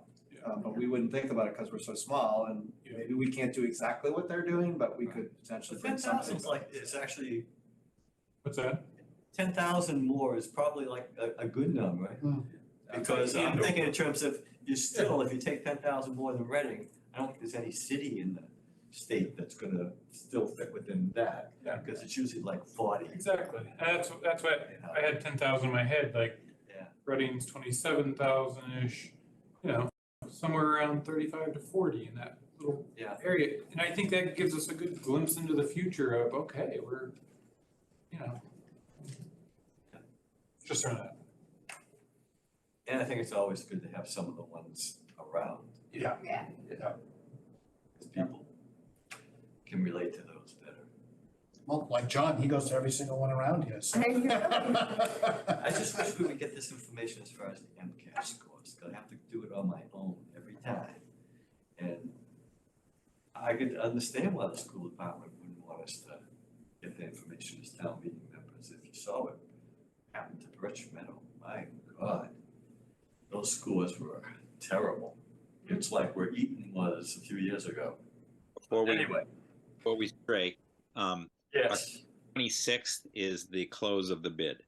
But we wouldn't think about it because we're so small, and Yeah. maybe we can't do exactly what they're doing, but we could potentially bring 10,000 something. it's actually, What's that? 10,000 more is probably like a good number. Hmm. Because I'm thinking in terms of, if you take 10,000 more than Reading, I don't think there's any city in the state that's gonna still fit within that. Yeah. Because it's usually like 40. Exactly, and that's what, I had 10,000 in my head, like Yeah. Reading's 27,000-ish, you know, somewhere around 35 to 40 in that little Yeah. area. And I think that gives us a good glimpse into the future of, okay, we're, you know, just throwing that. And I think it's always good to have some of the ones around. Yeah. Yeah. Because people can relate to those better. Well, like John, he goes to every single one around here, so. I just wish we would get this information as far as the MCAS scores, because I have to do it on my own every time. And I could understand why the school department wouldn't want us to get the information as town meeting members. If you saw it happen to Birch Meadow, my God, those scores were terrible. It's like where Eaton was a few years ago. Anyway, Before we stray, yes. 26th is the close of the bid.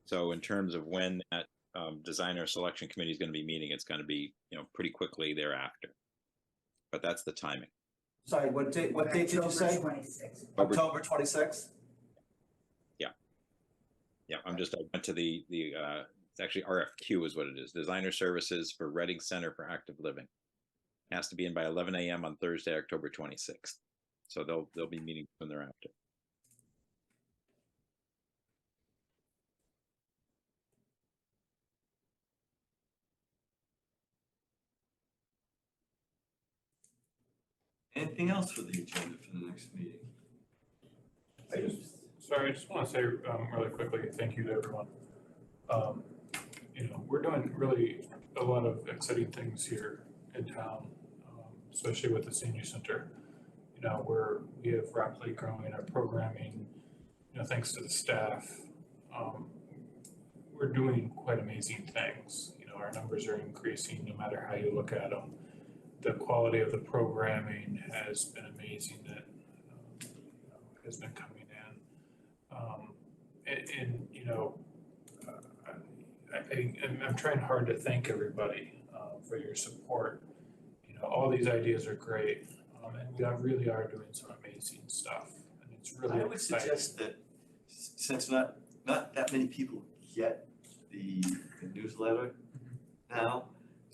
So in terms of when that designer selection committee is going to be meeting, it's going to be, pretty quickly thereafter. But that's the timing. Sorry, what date did you say? October 26th. October 26th? Yeah, I went to it's actually RFQ is what it is, Designer Services for Reading Center for Active Living. It has to be in by 11 a.m. on Thursday, October 26th. So they'll be meeting soon thereafter. Anything else for the agenda for the next meeting? I just want to say really quickly, thank you to everyone. We're doing really a lot of exciting things here in town, especially with the senior center. We have rapidly growing our programming, thanks to the staff. We're doing quite amazing things. Our numbers are increasing no matter how you look at them. The quality of the programming has been amazing that has been coming in. I'm trying hard to thank everybody for your support. All these ideas are great, and we really are doing some amazing stuff, and it's really I would exciting. suggest that since not that many people get the newsletter now,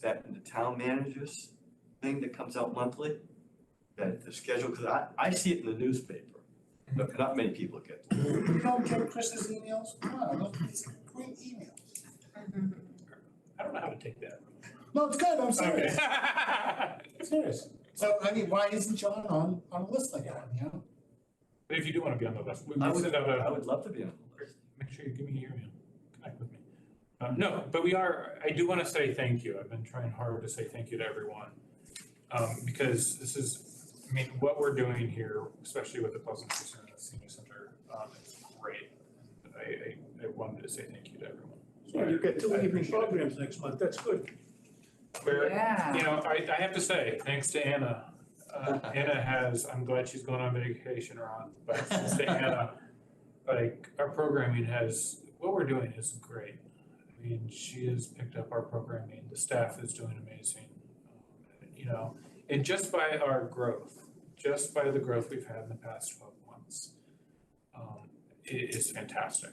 that in the town managers thing that comes out monthly, that the schedule, because I see it in the newspaper, but not many people get them. You don't get Chris's emails? Come on, those are great emails. I don't know how to take that. No, it's good, I'm serious, Okay. serious. So, why isn't John on a list like that, But if you do want to be on the list, we I can send out would love to be on the list. make sure you give me your email, connect with me. No, but I do want to say thank you. I've been trying hard to say thank you to everyone. Because this is, what we're doing here, especially with the Pleasant Center and the Senior Center, is great. I wanted to say thank you to everyone. So You've got two I evening appreciate it. programs next month, that's good. Where, Yeah. I have to say, thanks to Anna, I'm glad she's going on vacation, Ron, but thanks to Anna, our programming what we're doing is great. She has picked up our programming, the staff is doing amazing. And just by our growth, just by the growth we've had in the past 12 months, it is fantastic.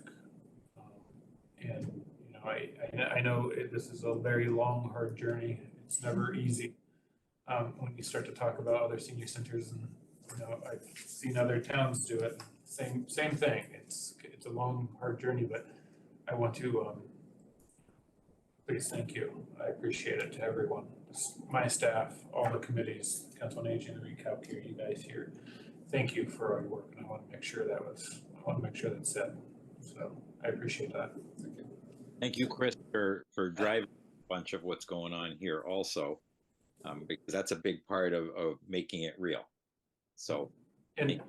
And I know this is a very long, hard journey. It's never easy. When you start to talk about other senior centers, and I've seen other towns do it. Same thing. It's a long, hard journey, but I want to please thank you. I appreciate it to everyone, my staff, all the committees, Council on Aging, the recap here, you guys here. Thank you for all your work, and I want to make sure that's said. So I appreciate that. Thank you, Chris, for driving a bunch of what's going on here also, because that's a big part of making it real. So, And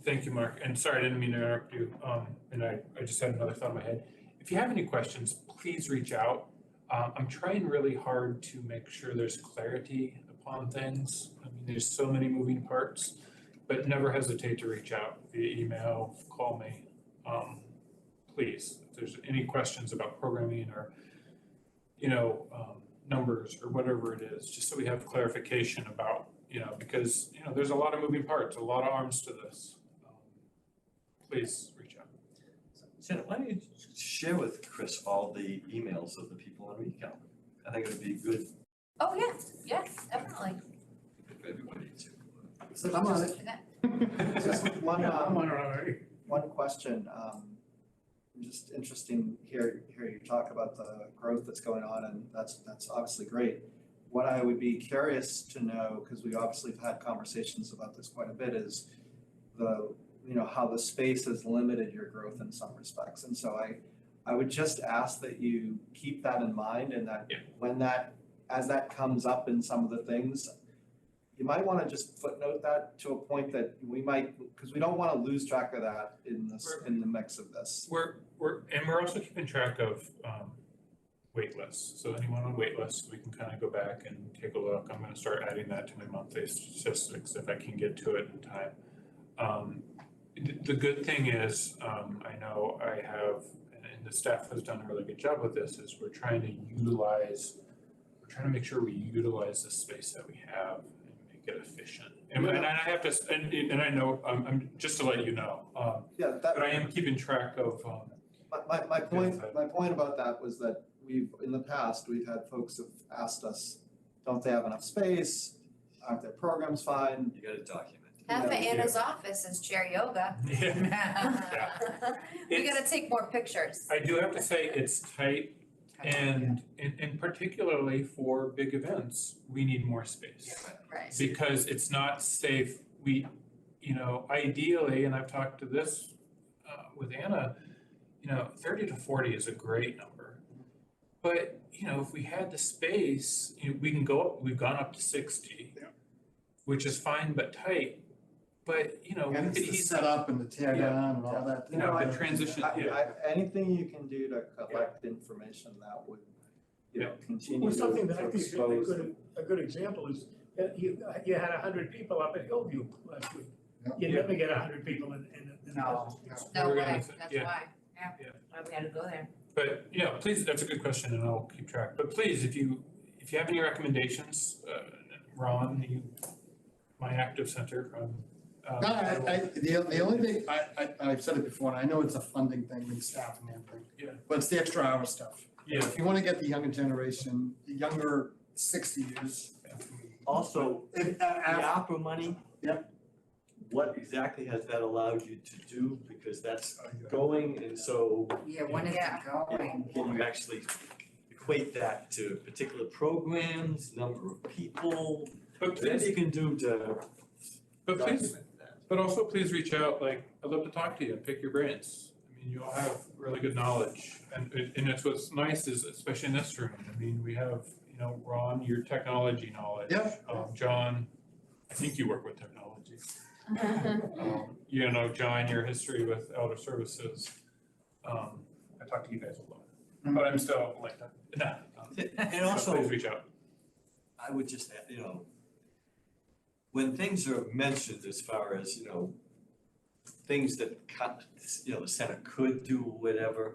thank you, Mark. And sorry, I didn't mean to interrupt you. And I just had another thought in my head. if you have any questions, please reach out. I'm trying really hard to make sure there's clarity upon things. I mean, there's so many moving parts, but never hesitate to reach out via email, call me. Please, if there's any questions about programming or, numbers or whatever it is, just so we have clarification about, because, there's a lot of moving parts, a lot of arms to this. Please reach out. Jenna, why don't you share with Chris all the emails of the people on ReCal? I think it would be good Oh, yeah, definitely. for everybody to. So I'm on it. Just one, I'm on it already. one question, just interesting hear you talk about the growth that's going on, and that's obviously great. What I would be curious to know, because we obviously have had conversations about this quite a bit, is how the space has limited your growth in some respects. And so I would just ask that you keep that in mind, and that as that comes up in some of the things, you might want to just footnote that to a point that we might, because we don't want to lose track of that in the mix of this. We're also keeping track of wait lists. So anyone on wait lists, we can kind of go back and take a look. I'm going to start adding that to my monthly statistics if I can get to it in time. The good thing is, I know I have, and the staff has done a really good job with this, is we're trying to make sure we utilize the space that we have and make it efficient. And I have to, and I know, I'm just to let you know, but I am keeping track of. My point about that was that in the past, we've had folks have asked us, don't they have enough space? Aren't their programs fine? You gotta document. Half of Anna's office is chair yoga. Yeah. We gotta take more pictures. I do have to say, it's tight, and particularly for big events, we need more space. Right. Because it's not safe. Ideally, and I've talked to this with Anna, 30 to 40 is a great number. But, if we had the space, we can go up, we've gone up to 60, which is fine but tight. But, And it's the setup and the tear down and all that. the transition, Anything you can do to collect information that would, continue Well, to something that I think is expose. a good example is that you had 100 people up at Hillview last week. Yeah. You never get 100 people in. No. No We're way, gonna- that's yeah. why, Yeah. why we had to go there. But, please, that's a good question, and I'll keep track. But please, if you have any recommendations, Ron, my active center, No, the only thing, I've said it before, and I know it's a funding thing with staff and everything. Yeah. But it's the extra hour stuff. Yeah. If you wanna get the younger generation, the younger 60s. Also, If, the opera money. Yep. What exactly has that allowed you to do? Because that's going, and so Yeah, when is it going? can you actually equate that to particular programs, number of people? But Whatever please, you can do to but please, document that. but also please reach out, I'd love to talk to you and pick your brains. I mean, you all have really good knowledge, and it's what's nice is, especially in this room, we have, Ron, your technology knowledge. Yep. John, I think you work with technology. John, your history with elder services. I talk to you guys a lot, but I'm still like that. And So also, please reach out. I would just, when things are mentioned as far as, things that the center could do, whatever,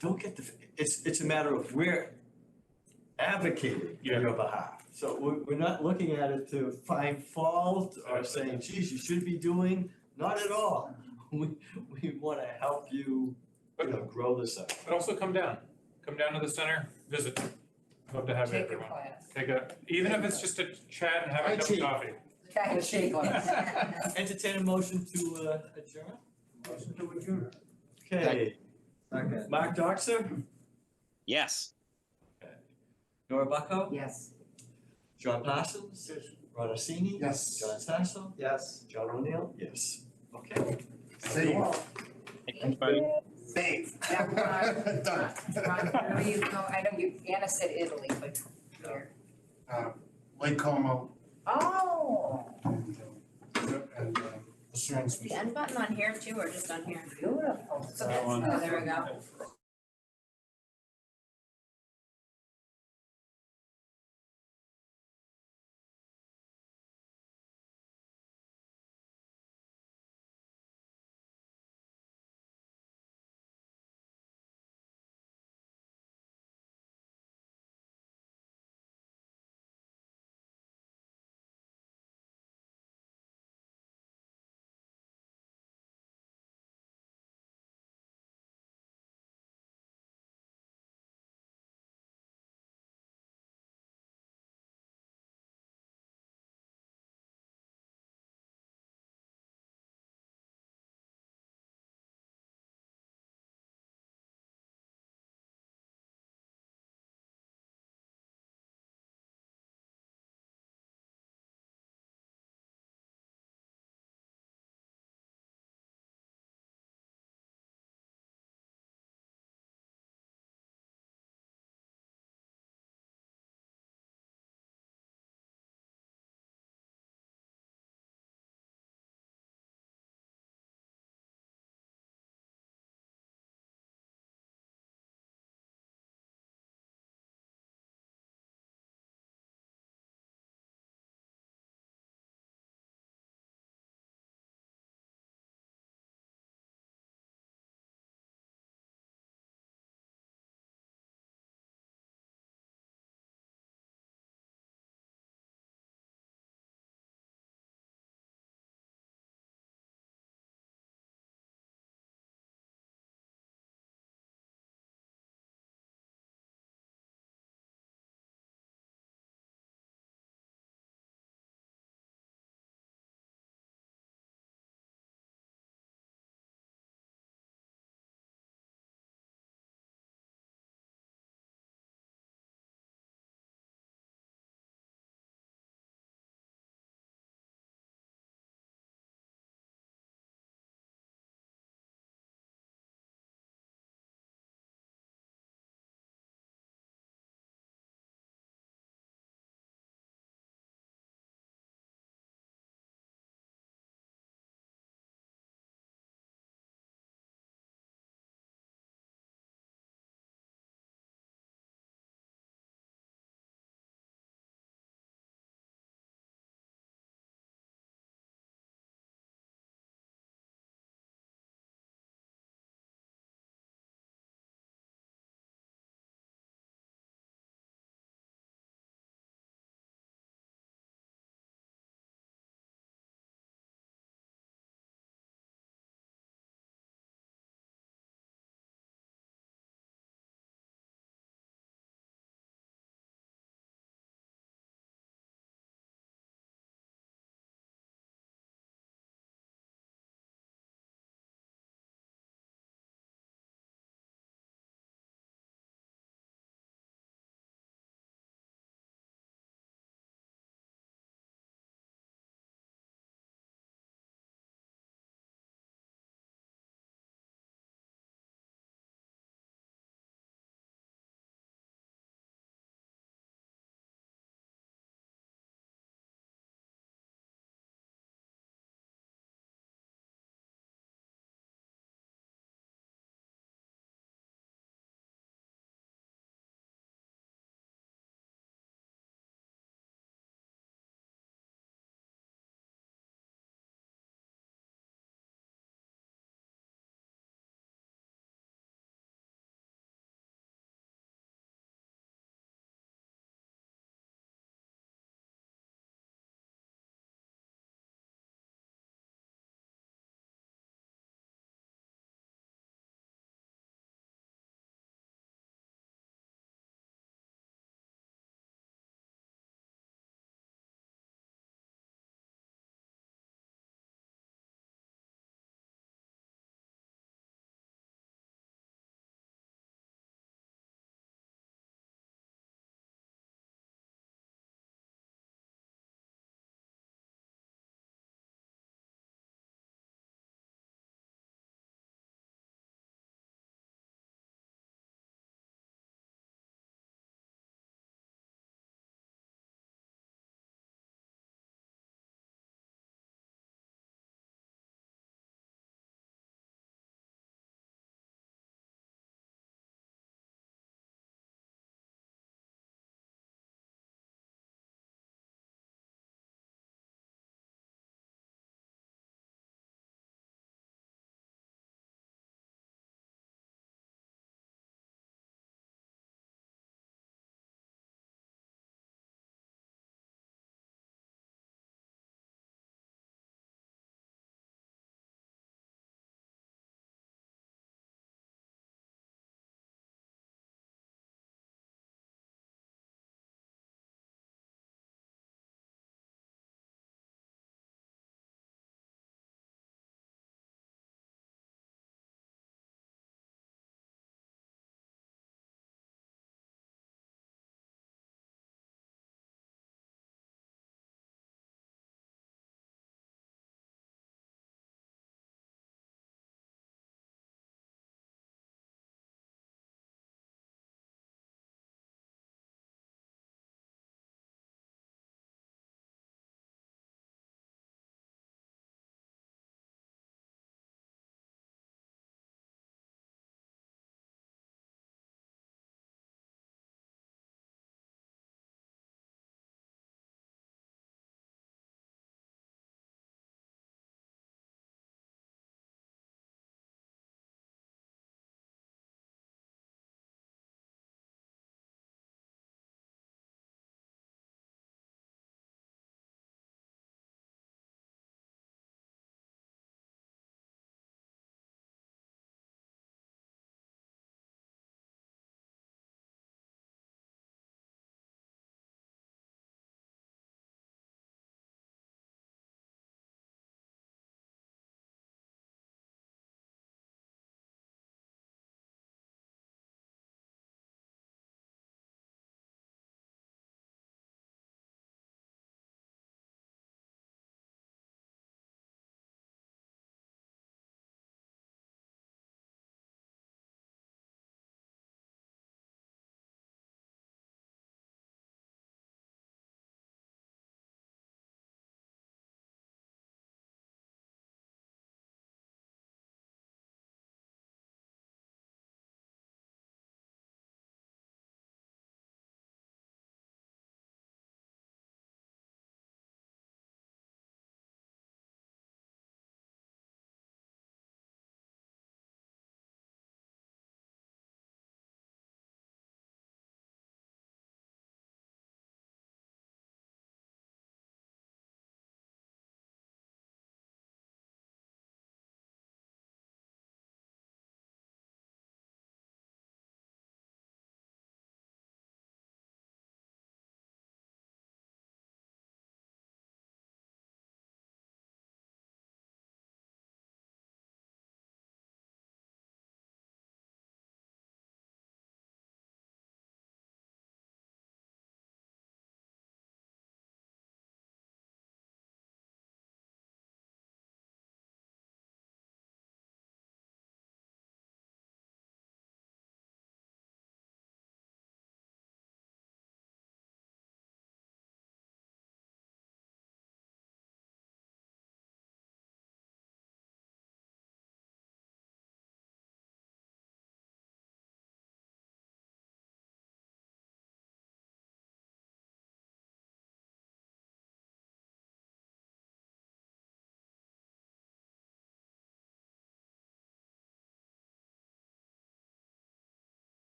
don't get it's a matter of we're advocating on your behalf. So we're not looking at it to find fault or saying, geez, you should be doing, not at all. We wanna help you, grow this up. But also come down to the center, visit. Love to have Take a everyone. class. Even if it's just a chat and have a cup of coffee. Take a shake class. Entertain a motion to adjourn? Motion to adjourn. Okay, Okay. Mark Doxer, Yes. Nora Bucko, Yes. John Parsons, Ron Orsini. Yes. John Sasso, Yes. John O'Neill, yes. Okay. Safe. Thanks, buddy. Safe. Yeah, Ron. Done. Ron, where are you going? I know Anna said Italy, but here. Lake Como Oh. and assurance. Is the end button on here too, or just on here? Beautiful. So That one. oh, there we go.